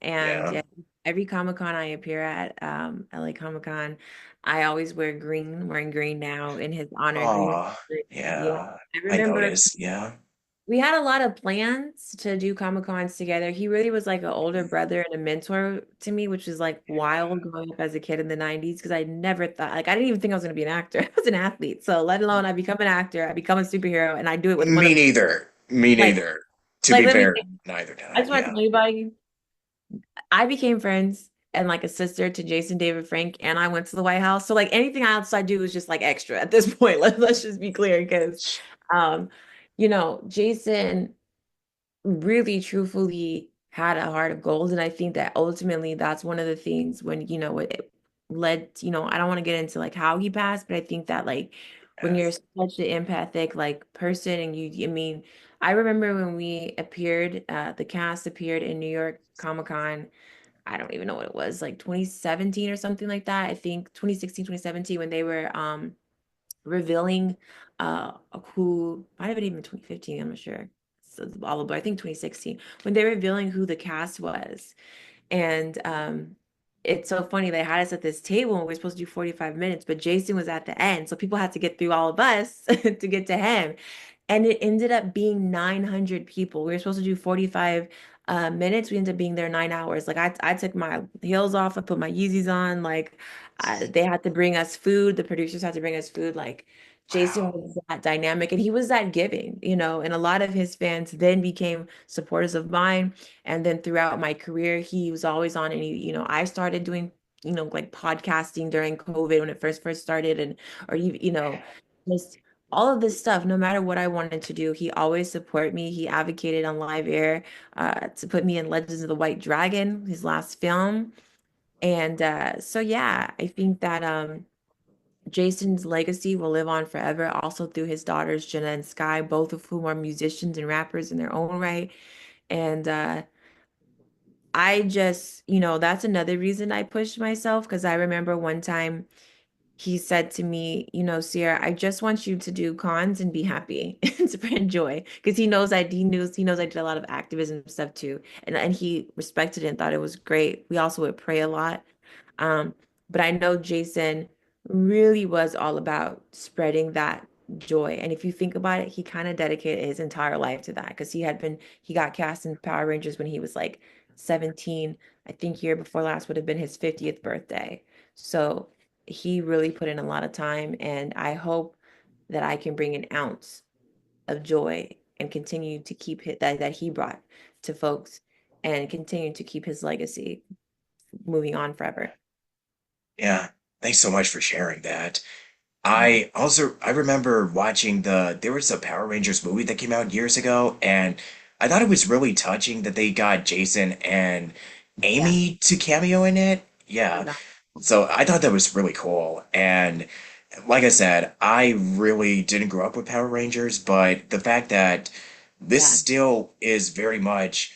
And Yeah. yeah, every Comic-Con I appear at, LA Comic-Con, I always wear green, wearing green now in his honor, green. Oh, Yeah. yeah. I I remember noticed. Yeah. we had a lot of plans to do Comic Cons together. He really was like an older brother and a mentor to me, which was like wild growing up as a kid in the 90s because I never thought, like, I didn't even think I was going to be an actor. I was an athlete. So, let alone I become an actor, I become a superhero, and I do it with one Me of, neither. Me like, neither. To be let me fair, think. neither I time. just want to Yeah. tell anybody, I became friends and like a sister to Jason David Frank, and I went to the White House. So, like, anything else I do is just like extra at this point. Let's just be clear because, um, Jason really truthfully had a heart of gold. And I think that ultimately that's one of the things when, it led, I don't want to get into like how he passed, but I think that like when you're Yes. such an empathic like person and I mean, I remember when we appeared, the cast appeared in New York Comic Con. I don't even know what it was, like 2017 or something like that. I think 2016, 2017, when they were revealing who might have been even 2015, I'm not sure. So all of, but I think 2016 when they're revealing who the cast was. And it's so funny they had us at this table and we were supposed to do 45 minutes, but Jason was at the end. So people had to get through all of us to get to him. And it ended up being 900 people. We were supposed to do 45 minutes. We ended up being there 9 hours. Like I took my heels off, I put my Yeezys on. Like They had to bring us food. The producers had to bring us food. Like Jason Wow. was that dynamic and he was that giving, you know, and a lot of his fans then became supporters of mine. And then throughout my career, he was always on and you know, I started doing, you know, like podcasting during COVID when it first started and or you know, just all of this stuff, no matter what I wanted to do, he always supported me. He advocated on live air to put me in Legends of the White Dragon, his last film. And so yeah, I think that Jason's legacy will live on forever, also through his daughters, Jenna and Sky, both of whom are musicians and rappers in their own right. And I just, you know, that's another reason I pushed myself because I remember one time he said to me, you know, Sierra, I just want you to do cons and be happy and spread joy. Because he knows I did a lot of activism stuff too. And he respected it and thought it was great. We also would pray a lot. Um, but I know Jason really was all about spreading that joy. And if you think about it, he kind of dedicated his entire life to that because he got cast in Power Rangers when he was like 17. I think year before last would have been his 50th birthday. So he really put in a lot of time, and I hope that I can bring an ounce of joy and continue to keep that he brought to folks and continue to keep his legacy moving on forever. Yeah. Thanks so much for sharing that. Yeah. I remember watching there was a Power Rangers movie that came out years ago, and I thought it was really touching that they got Jason and Yeah. Amy to cameo in it. Yeah. So I thought that was really cool. And like I said, I really didn't grow up with Power Rangers, but the fact that this Yeah. still is very much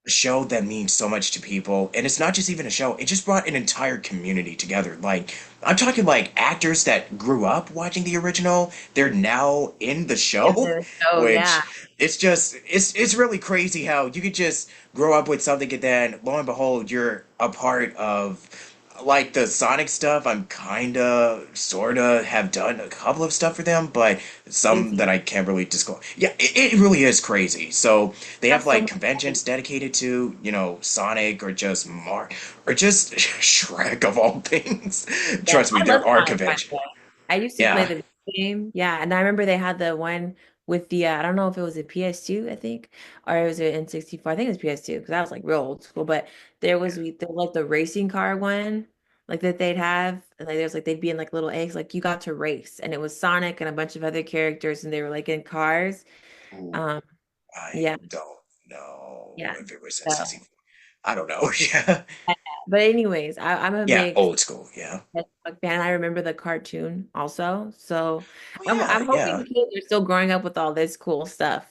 a show that means so much to people, and it's not just even a show, it just brought an entire community together. Like, I'm talking like actors that grew up watching the original, they're now in the show, Oh, yeah. which it's really crazy how you could just grow up with something and then lo and behold you're a part of like the Sonic stuff. I'm kinda sorta have done a couple of stuff for them, but some Crazy. that I can't really disclose. Yeah, it really is crazy. So they Got have so like much conventions hype. dedicated to, you know, Sonic or just or just Shrek of all things. Yeah. Trust me, I love there are Sonic, by the conventions. way. I used to play Yeah. the video game. Yeah. And I remember they had the one with the, I don't know if it was a PS2, I think, or it was an N64. I think it was PS2 because I was like real old school. But there was like the racing car one, like that they'd have. And like there's like, they'd be in like little eggs, like you got to race. And it was Sonic and a bunch of other characters, and they were like in cars. Ooh, Um, I yeah. don't know Yeah. if it was So, N64. I don't know. Yeah. but anyways, I'm a Yeah, big old school. Yeah. Hedgehog fan. I remember the cartoon also. So Oh yeah, I'm yeah. hoping kids are still growing up with all this cool stuff.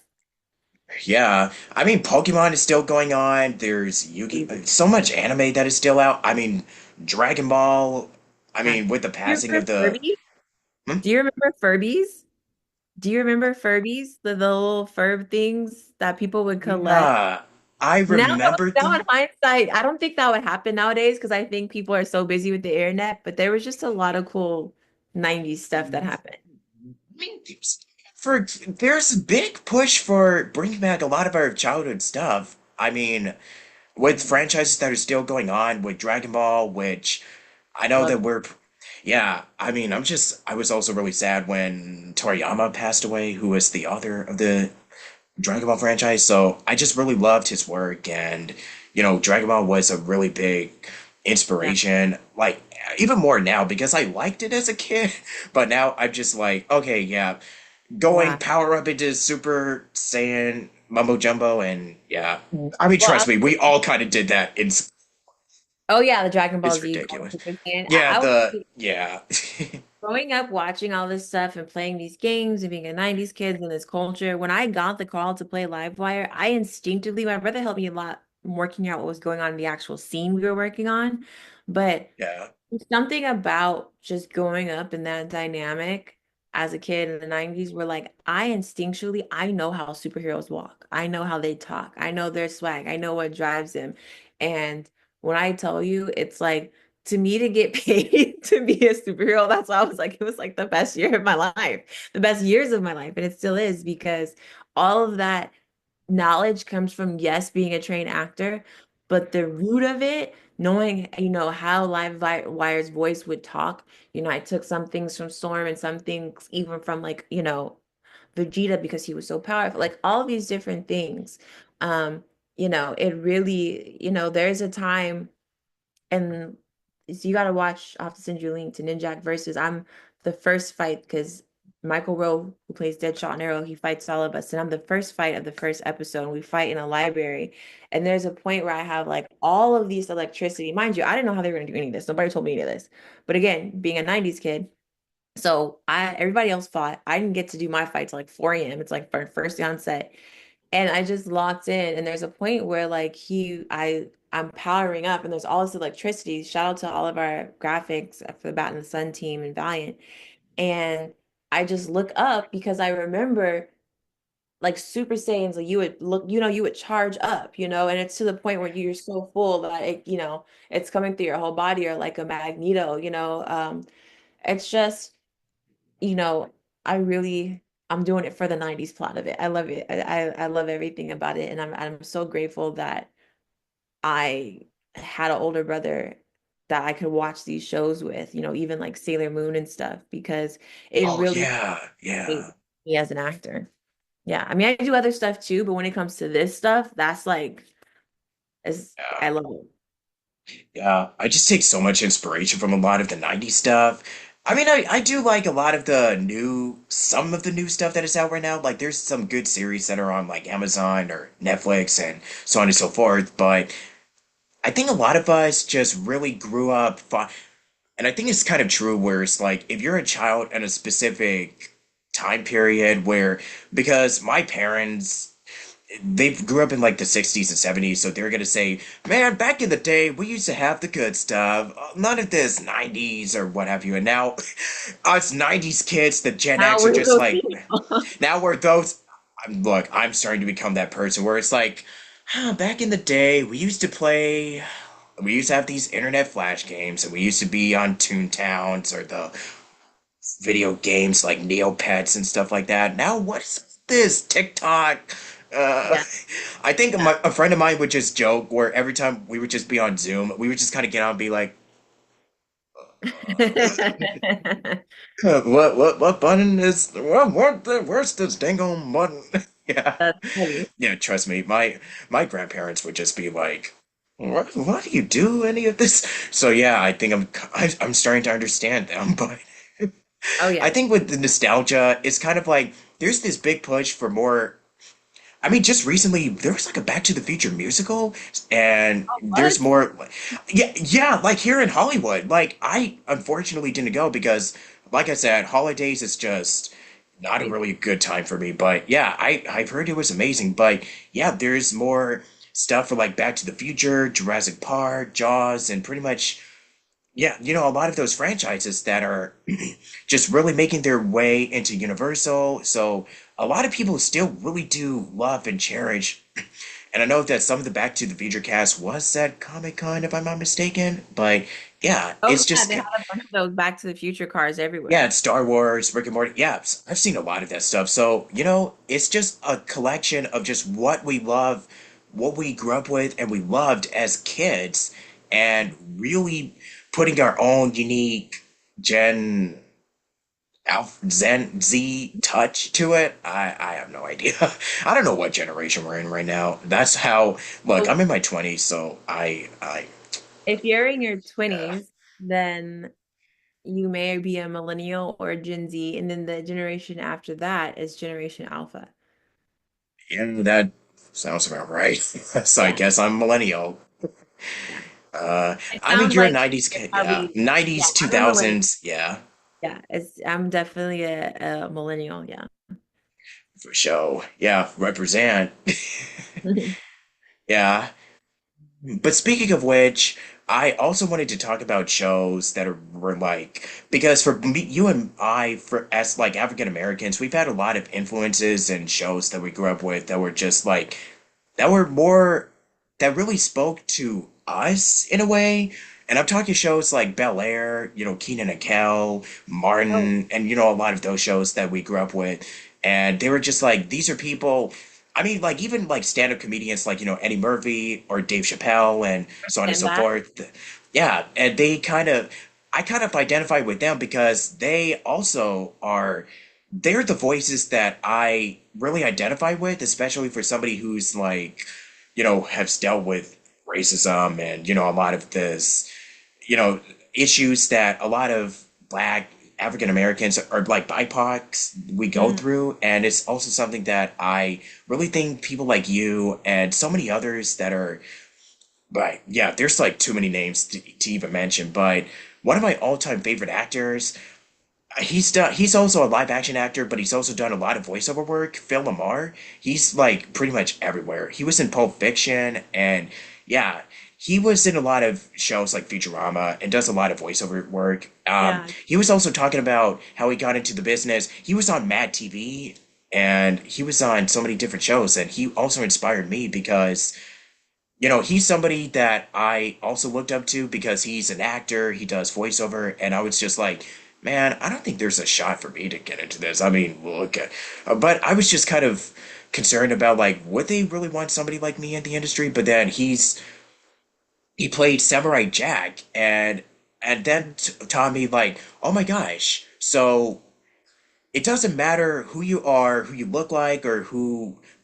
Yeah, I mean, Pokemon is still going on. There's so much anime that is still out. I mean, Dragon Ball. I Yeah. mean, with the Do you passing of remember the, Furbies? hmm? Do you remember Furbies? Do you remember Furbies? The little fur things that people would collect? Yeah, I Now, remember now in the. hindsight, I don't think that would happen nowadays because I think people are so busy with the internet, but there was just a lot of cool 90s stuff that happened. I mean, there's a big push for bringing back a lot of our childhood stuff. I mean, with franchises that are still going on with Dragon Ball, which I know Love that yeah, I mean, I was also really sad when Toriyama passed away, who was the author of the Dragon Ball franchise. So I just really loved his work, and you know, Dragon Ball was a really big yeah. inspiration. Like even more now because I liked it as a kid, but now I'm just like, okay, yeah, going Yeah. power up into Super Saiyan mumbo jumbo, and yeah, Mm. I mean, Well, trust me, we all kind of did that. oh yeah, the Dragon Ball It's Z going ridiculous. Super Saiyan. Yeah, I was yeah, growing up watching all this stuff and playing these games and being a 90s kid in this culture. When I got the call to play Livewire, I instinctively, my brother helped me a lot working out what was going on in the actual scene we were working on. But yeah, there's something about just growing up in that dynamic as a kid in the 90s where like I instinctually I know how superheroes walk. I know how they talk. I know their swag. I know what drives them. And when I tell you it's like to me to get paid to be a superhero, that's why I was like it was like the best year of my life. The best years of my life and it still is because all of that knowledge comes from yes being a trained actor, but the root of it knowing, how Wire's voice would talk. I took some things from Storm and some things even from like, Vegeta because he was so powerful, like all these different things. Um, it really, there's a time and so you gotta watch. I'll have to send you a link to Ninjak versus I'm the first fight because Michael Rowe, who plays Deadshot and Arrow, he fights all of us. And I'm the first fight of the first episode. And we fight in a library. And there's a point where I have like all of these electricity. Mind you, I didn't know how they were gonna do any of this. Nobody told me any of this. But again, being a 90s kid, so I everybody else fought. I didn't get to do my fight till like 4 a.m. It's like first day on set. And I just locked in, and there's a point where like I'm powering up, and there's all this electricity. Shout out to all of our graphics for the Bat and the Sun team and Valiant. And I just look up because I remember like Super Saiyans, like you would look, you would charge up, and it's to the point where you're so full that it's coming through your whole body or like a magneto. It's just you know, I really I'm doing it for the 90s plot of it. I love it. I love everything about it. And I'm so grateful that I had an older brother that I could watch these shows with, even like Sailor Moon and stuff, because it Oh really yeah, shaped yeah. me as an actor. Yeah. I mean, I do other stuff too, but when it comes to this stuff, that's like Yeah. I love it. Yeah, I just take so much inspiration from a lot of the 90s stuff. I mean, I do like a lot of some of the new stuff that is out right now. Like, there's some good series that are on, like, Amazon or Netflix and so on and so forth. But I think a lot of us just really grew up, and I think it's kind of true where it's like, if you're a child in a specific time period because my parents they grew up in like the 60s and 70s, so they're gonna say, man, back in the day we used to have the good stuff, none of this 90s or what have you. And now us 90s kids, the Gen Now X, are we're just those like, people. now we're those. Look, I'm starting to become that person where it's like, back in the day we used to have these internet flash games, and we used to be on Toontowns or the video games like Neopets and stuff like that. Now what's this TikTok? Uh, Yeah. I think Yeah. a friend of mine would just joke where every time we would just be on Zoom, we would just kind of get on and be like, what button is where's this dang on button?" Yeah, That's funny. yeah. Trust me, my grandparents would just be like, what do you do any of this? So yeah, I think I'm starting to understand them, but Oh I yeah. think with the nostalgia, it's kind of like there's this big push for more. I mean, just recently there was like a Back to the Future musical, and Oh, there's what? more. Yeah, yeah, like here in Hollywood. Like I unfortunately didn't go because, like I said, holidays is just not a Crazy. really good time for me. But yeah, I've heard it was amazing. But yeah, there's more stuff for like Back to the Future, Jurassic Park, Jaws, and pretty much yeah, a lot of those franchises that are just really making their way into Universal. So a lot of people still really do love and cherish. And I know that some of the Back to the Future cast was at Comic-Con, if I'm not mistaken. But yeah, Oh it's yeah, they just had a bunch of those Back to the Future cars yeah, everywhere. it's Star Wars, Rick and Morty. Yeah, I've seen a lot of that stuff. So, it's just a collection of just what we love, what we grew up with, and we loved as kids, and really putting our own unique Gen Zen Z touch to it. I have no idea. I don't know what generation we're in right now. That's how, look, So I'm in my 20s, so I, if you're in your yeah, 20s, then you may be a millennial or a Gen Z, and then the generation after that is Generation Alpha. yeah, that sounds about right. So I Yeah, guess I'm millennial. yeah. Uh, It I mean, sounds you're a like 90s you're kid, yeah. probably, yeah, 90s, I'm a millennial. 2000s, yeah, Yeah, I'm definitely a millennial. Yeah. for sure. Yeah, represent. Yeah. But speaking of which, I also wanted to talk about shows were like because for me, you and I, for as like African Americans, we've had a lot of influences and shows that we grew up with that were just like that were more that really spoke to us in a way. And I'm talking shows like Bel Air, Keenan and Kel, Oh, Martin, and a lot of those shows that we grew up with. And they were just like, these are people. I mean, like even like stand-up comedians like, Eddie Murphy or Dave Chappelle and so on and And so that, forth. Yeah, and I kind of identify with them because they also they're the voices that I really identify with, especially for somebody who's like, has dealt with racism and, a lot of this, you know, issues that a lot of Black African Americans or like BIPOCs we go mm, through, and it's also something that I really think people like you and so many others that are, but yeah, there's like too many names to even mention. But one of my all-time favorite actors, he's also a live action actor, but he's also done a lot of voiceover work. Phil Lamar, he's like pretty much everywhere. He was in Pulp Fiction, and yeah, he was in a lot of shows like Futurama and does a lot of voiceover work. yeah, He was also talking about how he got into the business. He was on Mad TV and he was on so many different shows, and he also inspired me because he's somebody that I also looked up to because he's an actor, he does voiceover, and I was just like, man, I don't think there's a shot for me to get into this. I mean, look at, but I was just kind of concerned about like, would they really want somebody like me in the industry? But then he played Samurai Jack, and then taught me like, oh my gosh, so it doesn't matter who you are, who you look like, or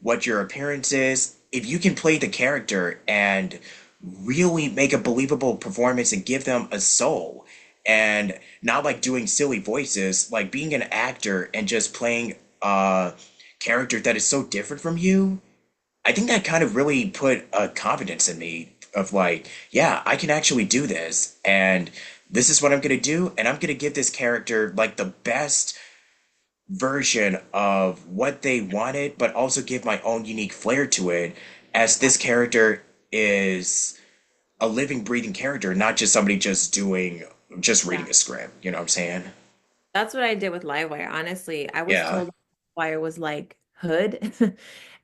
what your appearance is. If you can play the character and really make a believable performance and give them a soul, and not like doing silly voices, like being an actor and just playing a character that is so different from you, I think that kind of really put a confidence in me of like, yeah, I can actually do this, and this is what I'm gonna do, and I'm gonna give this character like the best version of what they wanted, but also give my own unique flair to it, as yeah, this character is a living, breathing character, not just somebody just yeah. reading a script. You know what I'm saying? That's what I did with Livewire. Honestly, I was Yeah. told Livewire was like hood.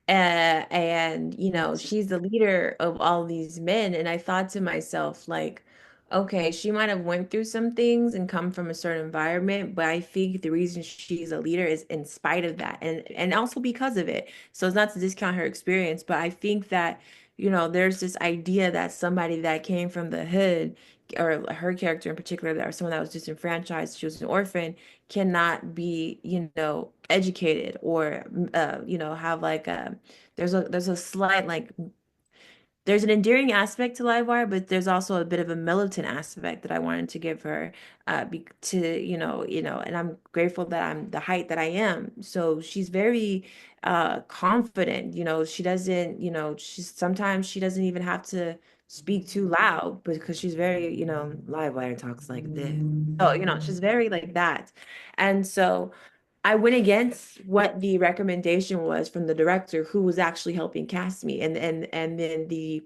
And she's the leader of all these men. And I thought to myself, like, okay, she might have went through some things and come from a certain environment, but I think the reason she's a leader is in spite of that and also because of it. So it's not to discount her experience, but I think that, there's this idea that somebody that came from the hood, or her character in particular, that or someone that was disenfranchised, she was an orphan, cannot be, educated or have like there's a slight like there's an endearing aspect to Livewire, but there's also a bit of a militant aspect that I wanted to give her, and I'm grateful that I'm the height that I am. So she's very confident. She doesn't, she's sometimes she doesn't even have to speak too loud because she's very, Livewire talks like this. So, she's very like that. And so I went against what the recommendation was from the director who was actually helping cast me. And then the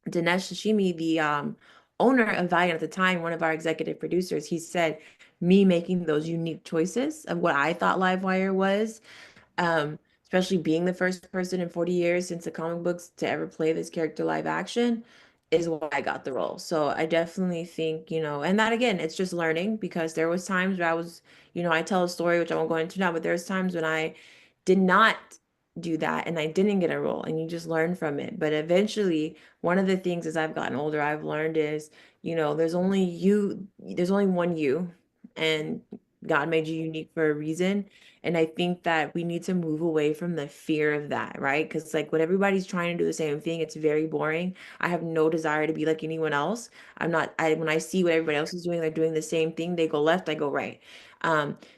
Dinesh Hashimi, the owner of Valiant at the time, one of our executive producers, he said me making those unique choices of what I thought Livewire was, especially being the first person in 40 years since the comic books to ever play this character live action, is why I got the role. So I definitely think, and that again, it's just learning because there was times where I was, I tell a story which I won't go into now, but there's times when I did not do that and I didn't get a role and you just learn from it. But eventually, one of the things as I've gotten older, I've learned is, there's only one you, and God made you unique for a reason. And I think that we need to move away from the fear of that, right? Because like when everybody's trying to do the same thing, it's very boring. I have no desire to be like anyone else. When I see what everybody else is doing, they're doing the same thing. They go left, I go right.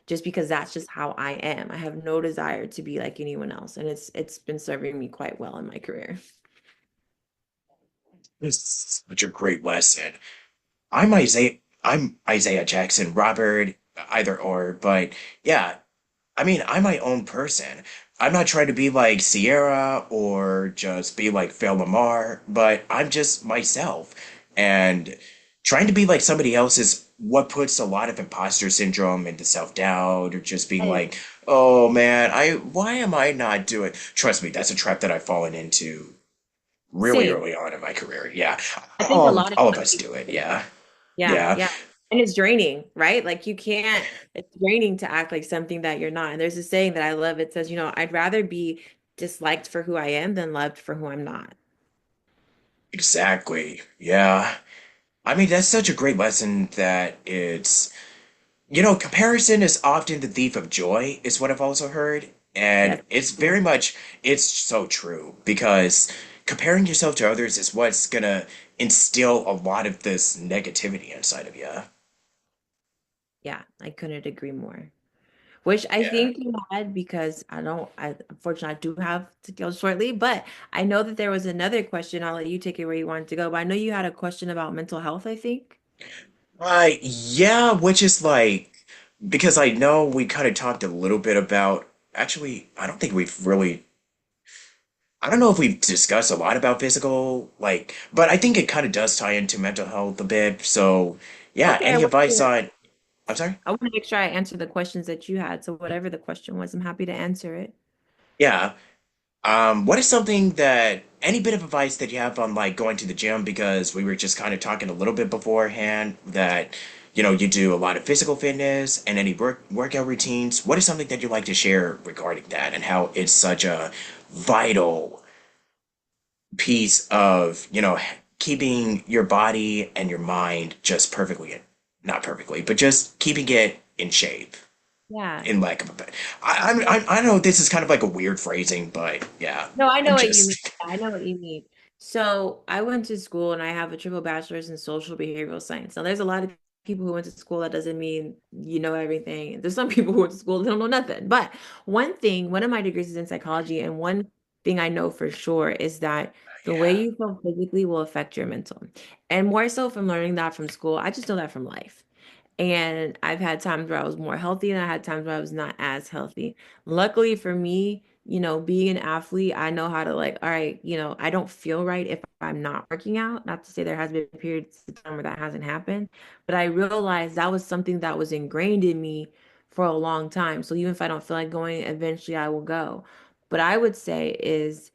Just because that's just how I am. I have no desire to be like anyone else. And it's been serving me quite well in my career. This is such a great lesson. I'm Isaiah Jackson, Robert, either or, but yeah, I mean, I'm my own person. I'm not trying to be like Sierra or just be like Phil Lamar, but I'm just myself. And trying to be like somebody else is what puts a lot of imposter syndrome into self-doubt or just being I, like, oh man, why am I not doing? Trust me, that's a trap that I've fallen into really Same. early on in my career. Yeah. I think a All lot of all of young us do people it. do. Yeah. Yeah, Yeah. yeah. And it's draining, right? Like you can't, it's draining to act like something that you're not. And there's a saying that I love. It says, I'd rather be disliked for who I am than loved for who I'm not. Exactly. Yeah. I mean, that's such a great lesson that comparison is often the thief of joy, is what I've also heard. And Yes. it's Yeah. very much, it's so true because comparing yourself to others is what's gonna instill a lot of this negativity inside of you. Yeah, I couldn't agree more. Which I Yeah. think you had because I unfortunately I do have to go shortly, but I know that there was another question. I'll let you take it where you wanted to go, but I know you had a question about mental health, I think. Yeah, which is like, because I know we kind of talked a little bit about, actually, I don't think we've really, I don't know if we've discussed a lot about physical, like, but I think it kind of does tie into mental health a bit. So, yeah, Okay, any advice on, I'm sorry? I want to make sure I answer the questions that you had. So whatever the question was, I'm happy to answer it. Yeah. What is something that, any bit of advice that you have on like going to the gym? Because we were just kind of talking a little bit beforehand that, you do a lot of physical fitness and any workout routines. What is something that you'd like to share regarding that and how it's such a vital piece of, keeping your body and your mind just perfectly, not perfectly, but just keeping it in shape, Yeah. in lack of a better. I know this is kind of like a weird phrasing, but yeah, No, I know I'm what you mean. just. I know what you mean. So I went to school and I have a triple bachelor's in social behavioral science. Now, there's a lot of people who went to school. That doesn't mean you know everything. There's some people who went to school that don't know nothing. But one of my degrees is in psychology, and one thing I know for sure is that the way Yeah. you feel physically will affect your mental. And more so from learning that from school, I just know that from life. And I've had times where I was more healthy and I had times where I was not as healthy. Luckily for me, being an athlete, I know how to like, all right, I don't feel right if I'm not working out. Not to say there has been periods of time where that hasn't happened, but I realized that was something that was ingrained in me for a long time. So even if I don't feel like going, eventually I will go. But I would say is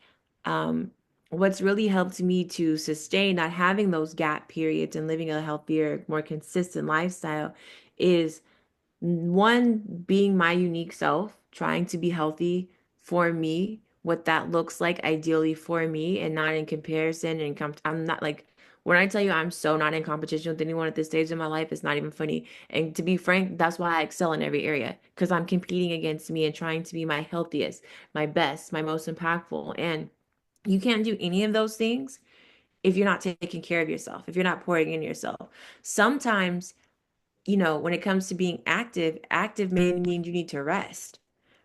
um what's really helped me to sustain not having those gap periods and living a healthier, more consistent lifestyle is one, being my unique self, trying to be healthy for me, what that looks like ideally for me and not in comparison and I'm not like when I tell you I'm so not in competition with anyone at this stage in my life, it's not even funny. And to be frank, that's why I excel in every area because I'm competing against me and trying to be my healthiest, my best, my most impactful. And you can't do any of those things if you're not taking care of yourself, if you're not pouring in yourself. Sometimes, when it comes to being active, active may mean you need to rest,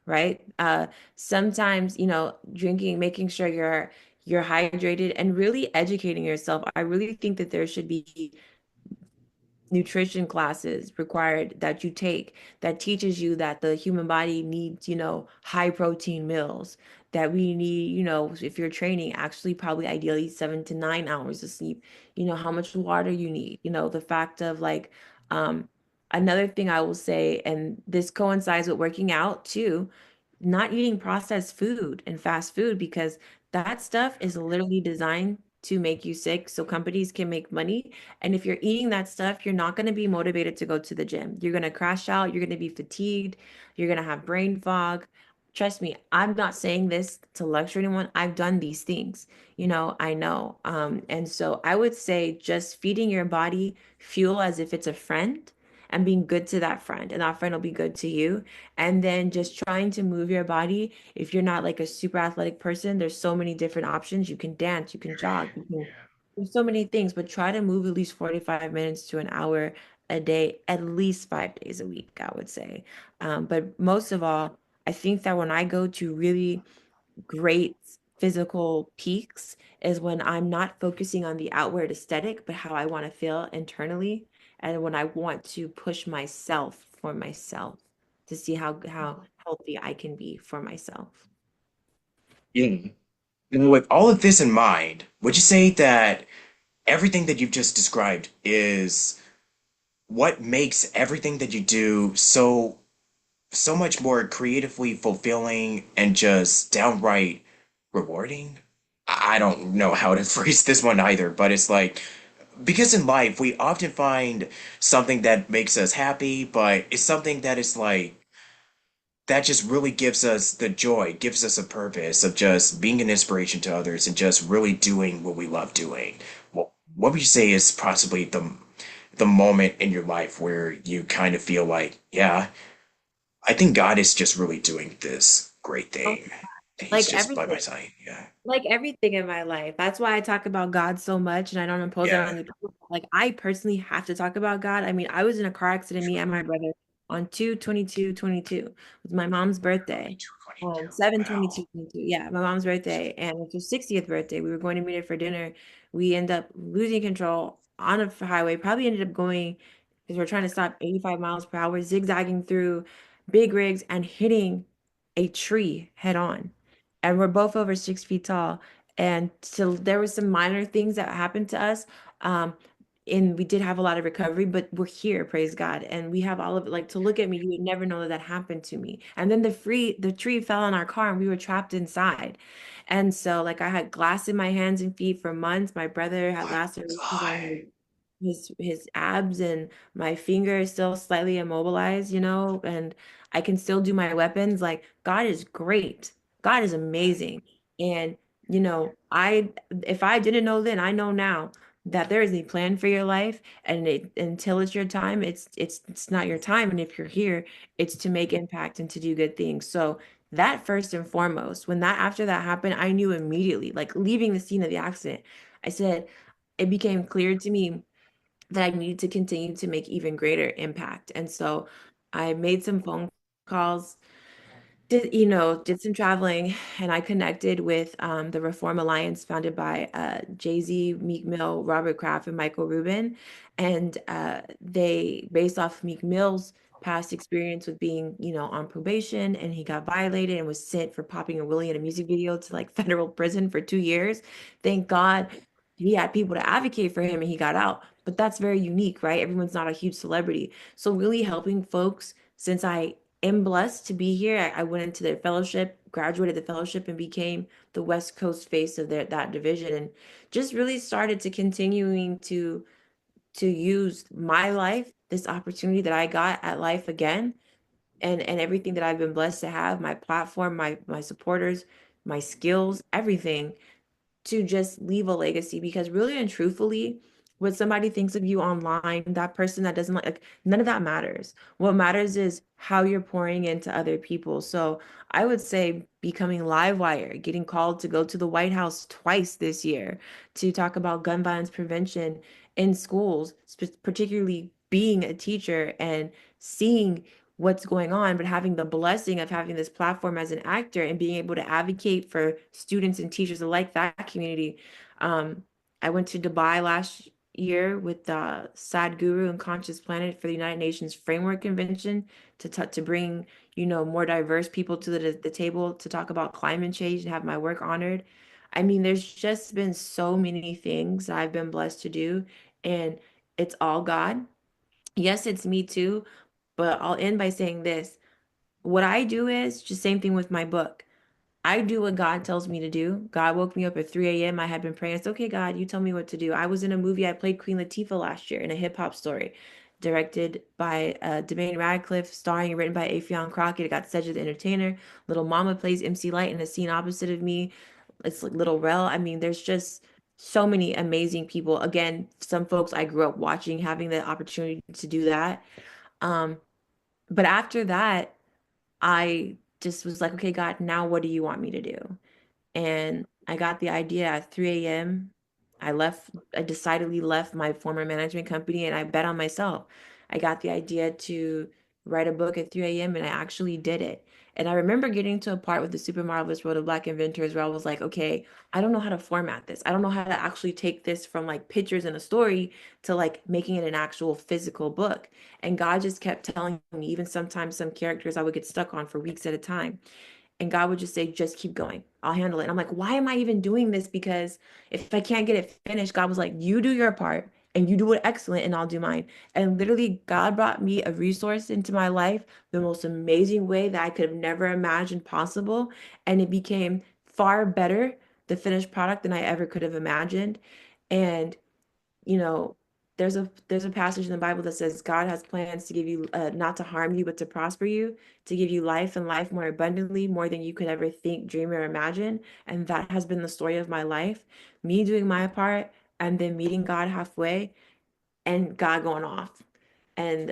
right? Sometimes, drinking, making sure you're hydrated and really educating yourself. I really think that there should be nutrition classes required that you take that teaches you that the human body needs, high protein meals, that we need, if you're training, actually probably ideally 7 to 9 hours of sleep, how much water you need, the fact of like, another thing I will say, and this coincides with working out too, not eating processed food and fast food because that stuff is literally designed to make you sick so companies can make money. And if you're eating that stuff, you're not going to be motivated to go to the gym. You're going to crash out. You're going to be fatigued. You're going to have brain fog. Trust me, I'm not saying this to lecture anyone. I've done these things, I know. And so I would say just feeding your body fuel as if it's a friend and being good to that friend, and that friend will be good to you. And then just trying to move your body. If you're not like a super athletic person, there's so many different options. You can dance, you can jog, there's so many things, but try to move at least 45 minutes to an hour a day, at least 5 days a week, I would say. But most of all, I think that when I go to really great physical peaks is when I'm not focusing on the outward aesthetic, but how I want to feel internally, and when I want to push myself for myself to see how healthy I can be for myself. Yeah. With all of this in mind, would you say that everything that you've just described is what makes everything that you do so much more creatively fulfilling and just downright rewarding? I don't know how to phrase this one either, but it's like because in life we often find something that makes us happy, but it's something that is like that just really gives us the joy, gives us a purpose of just being an inspiration to others and just really doing what we love doing. Well, what would you say is possibly the moment in your life where you kind of feel like, yeah, I think God is just really doing this great Oh, thing. And he's like just by my everything. side. Yeah. Like everything in my life. That's why I talk about God so much and I don't impose it Yeah. on the people. Like I personally have to talk about God. I mean, I was in a car accident, me and my brother, on 2/22/22. It was my mom's birthday. 22, 22. 7/22, Wow. 22. Yeah, my mom's birthday. And it was 60th birthday. We were going to meet her for dinner. We end up losing control on a highway. Probably ended up going because we're trying to stop 85 miles per hour, zigzagging through big rigs and hitting a tree head on, and we're both over 6 feet tall. And so there was some minor things that happened to us. Um, and we did have a lot of recovery, but we're here, praise God. And we have all of it. Like to look at me, you would never know that that happened to me. And then the tree fell on our car and we were trapped inside. And so like I had glass in my hands and feet for months. My brother had My lacerations on God. his abs, and my finger is still slightly immobilized, and I can still do my weapons. Like God is great. God is amazing. And I if I didn't know then, I know now that there is a plan for your life, and until it's your time, it's not your time. And if you're here, it's to make impact and to do good things. So that first and foremost, when that after that happened, I knew immediately, like leaving the scene of the accident, I said, it became clear to me that I needed to continue to make even greater impact. And so I made some phone calls, did some traveling, and I connected with the Reform Alliance founded by Jay-Z, Meek Mill, Robert Kraft, and Michael Rubin. And they, based off Meek Mill's past experience with being, on probation, and he got violated and was sent for popping a willy in a music video to like federal prison for 2 years. Thank God he had people to advocate for him and he got out. But that's very unique, right? Everyone's not a huge celebrity. So really helping folks, since I am blessed to be here. I went into the fellowship, graduated the fellowship, and became the West Coast face of that division, and just really started to continuing to use my life, this opportunity that I got at life again, and everything that I've been blessed to have, my platform, my supporters, my skills, everything to just leave a legacy, because really and truthfully, what somebody thinks of you online, that person that doesn't like none of that matters. What matters is how you're pouring into other people. So I would say becoming live wire, getting called to go to the White House twice this year to talk about gun violence prevention in schools, particularly being a teacher and seeing what's going on, but having the blessing of having this platform as an actor and being able to advocate for students and teachers alike, that community. Um, I went to Dubai last year with Sadhguru and Conscious Planet for the United Nations Framework Convention to bring, more diverse people to the table to talk about climate change and have my work honored. I mean, there's just been so many things I've been blessed to do, and it's all God. Yes, it's me too, but I'll end by saying this. What I do is just same thing with my book. I do what God tells me to do. God woke me up at 3 a.m. I had been praying. It's okay, God, you tell me what to do. I was in a movie. I played Queen Latifah last year in a hip hop story, directed by Demaine Radcliffe, starring and written by Affion Crockett. It got Cedric the Entertainer. Little Mama plays MC Light in a scene opposite of me. It's like Little Rel. I mean, there's just so many amazing people. Again, some folks I grew up watching, having the opportunity to do that. Um, but after that, I just was like, okay, God, now what do you want me to do? And I got the idea at 3 a.m. I decidedly left my former management company and I bet on myself. I got the idea to write a book at 3 a.m. and I actually did it. And I remember getting to a part with the Super Marvelous World of Black Inventors where I was like, okay, I don't know how to format this. I don't know how to actually take this from like pictures in a story to like making it an actual physical book. And God just kept telling me, even sometimes some characters I would get stuck on for weeks at a time. And God would just say, just keep going. I'll handle it. And I'm like, why am I even doing this? Because if I can't get it finished, God was like, you do your part and you do it excellent and I'll do mine. And literally, God brought me a resource into my life the most amazing way that I could have never imagined possible. And it became far better, the finished product, than I ever could have imagined. And, you know, there's a passage in the Bible that says God has plans to give you not to harm you, but to prosper you, to give you life and life more abundantly, more than you could ever think, dream, or imagine. And that has been the story of my life. Me doing my part and then meeting God halfway and God going off. And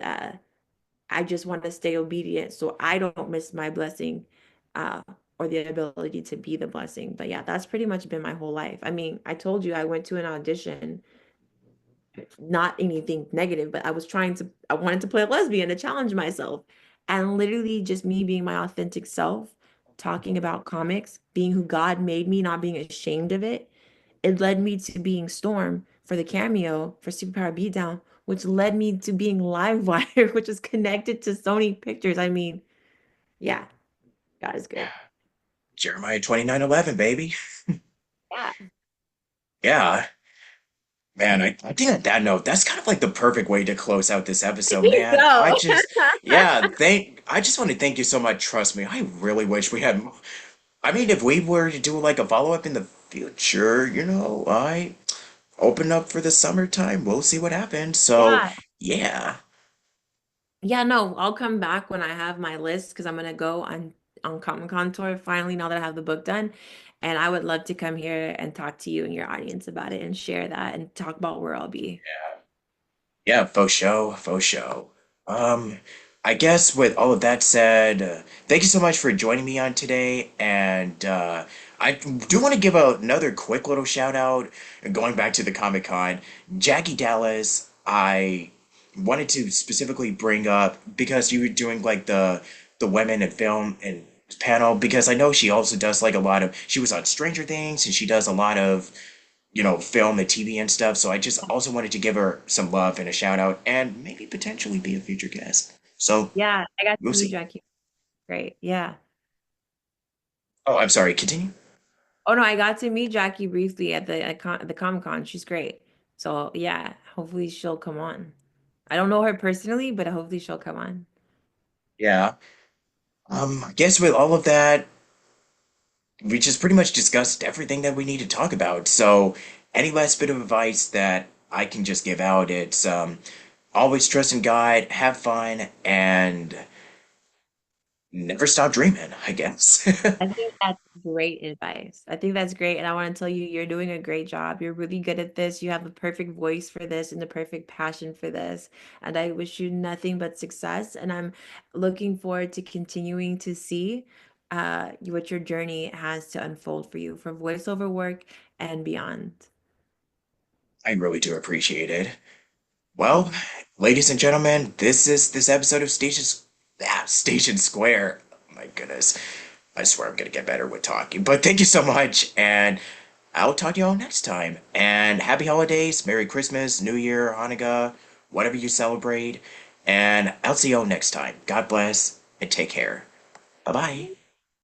I just want to stay obedient so I don't miss my blessing uh, or the ability to be the blessing. But yeah, that's pretty much been my whole life. I mean, I told you I went to an audition, not anything negative, but I wanted to play a lesbian to challenge myself. And literally just me being my authentic self, talking about comics, being who God made me, not being ashamed of it, it led me to being Storm for the cameo for Superpower Beatdown, which led me to being Livewire, which is connected to Sony Pictures. I mean, yeah, God is good. Jeremiah 29:11, baby. Yeah, Yeah. Man, I think on that note, that's kind of like the perfect way to close out this I episode, think man. so. I just want to thank you so much. Trust me, I really wish we had. I mean, if we were to do like a follow-up in the future, I open up for the summertime. We'll see what happens. So, Yeah. yeah, Yeah, no, I'll come back when I have my list because I'm gonna go on Comic Con tour finally now that I have the book done. And I would love to come here and talk to you and your audience about it and share that and talk about where I'll be. yeah, faux show, faux show. Um, I guess with all of that said, thank you so much for joining me on today. And I do want to give another quick little shout out, going back to the Comic Con. Jackie Dallas, I wanted to specifically bring up because you were doing like the women in film and panel because I know she also does like a lot of she was on Stranger Things and she does a lot of film and TV and stuff. So I just also wanted to give her some love and a shout out and maybe potentially be a future guest. So Yeah, I got we'll to meet see. Jackie. Great. Yeah. Oh, I'm sorry. Continue. Oh no, I got to meet Jackie briefly at the Comic Con. She's great. So yeah, hopefully she'll come on. I don't know her personally, but hopefully she'll come on. Yeah. I guess with all of that, we just pretty much discussed everything that we need to talk about. So any last bit of advice that I can just give out, it's always trust in God, have fun, and never stop dreaming, I guess. I think that's great advice. I think that's great. And I want to tell you, you're doing a great job. You're really good at this. You have the perfect voice for this and the perfect passion for this. And I wish you nothing but success. And I'm looking forward to continuing to see what your journey has to unfold for you for voiceover work and beyond. I really do appreciate it. Well, Mhm. ladies and gentlemen, this is this episode of Station Square. Oh my goodness. I swear I'm gonna get better with talking. But thank you so much, and I'll talk to you all next time. And happy holidays, Merry Christmas, New Year, Hanukkah, whatever you celebrate. And I'll see you all next time. God bless and take care. Bye bye.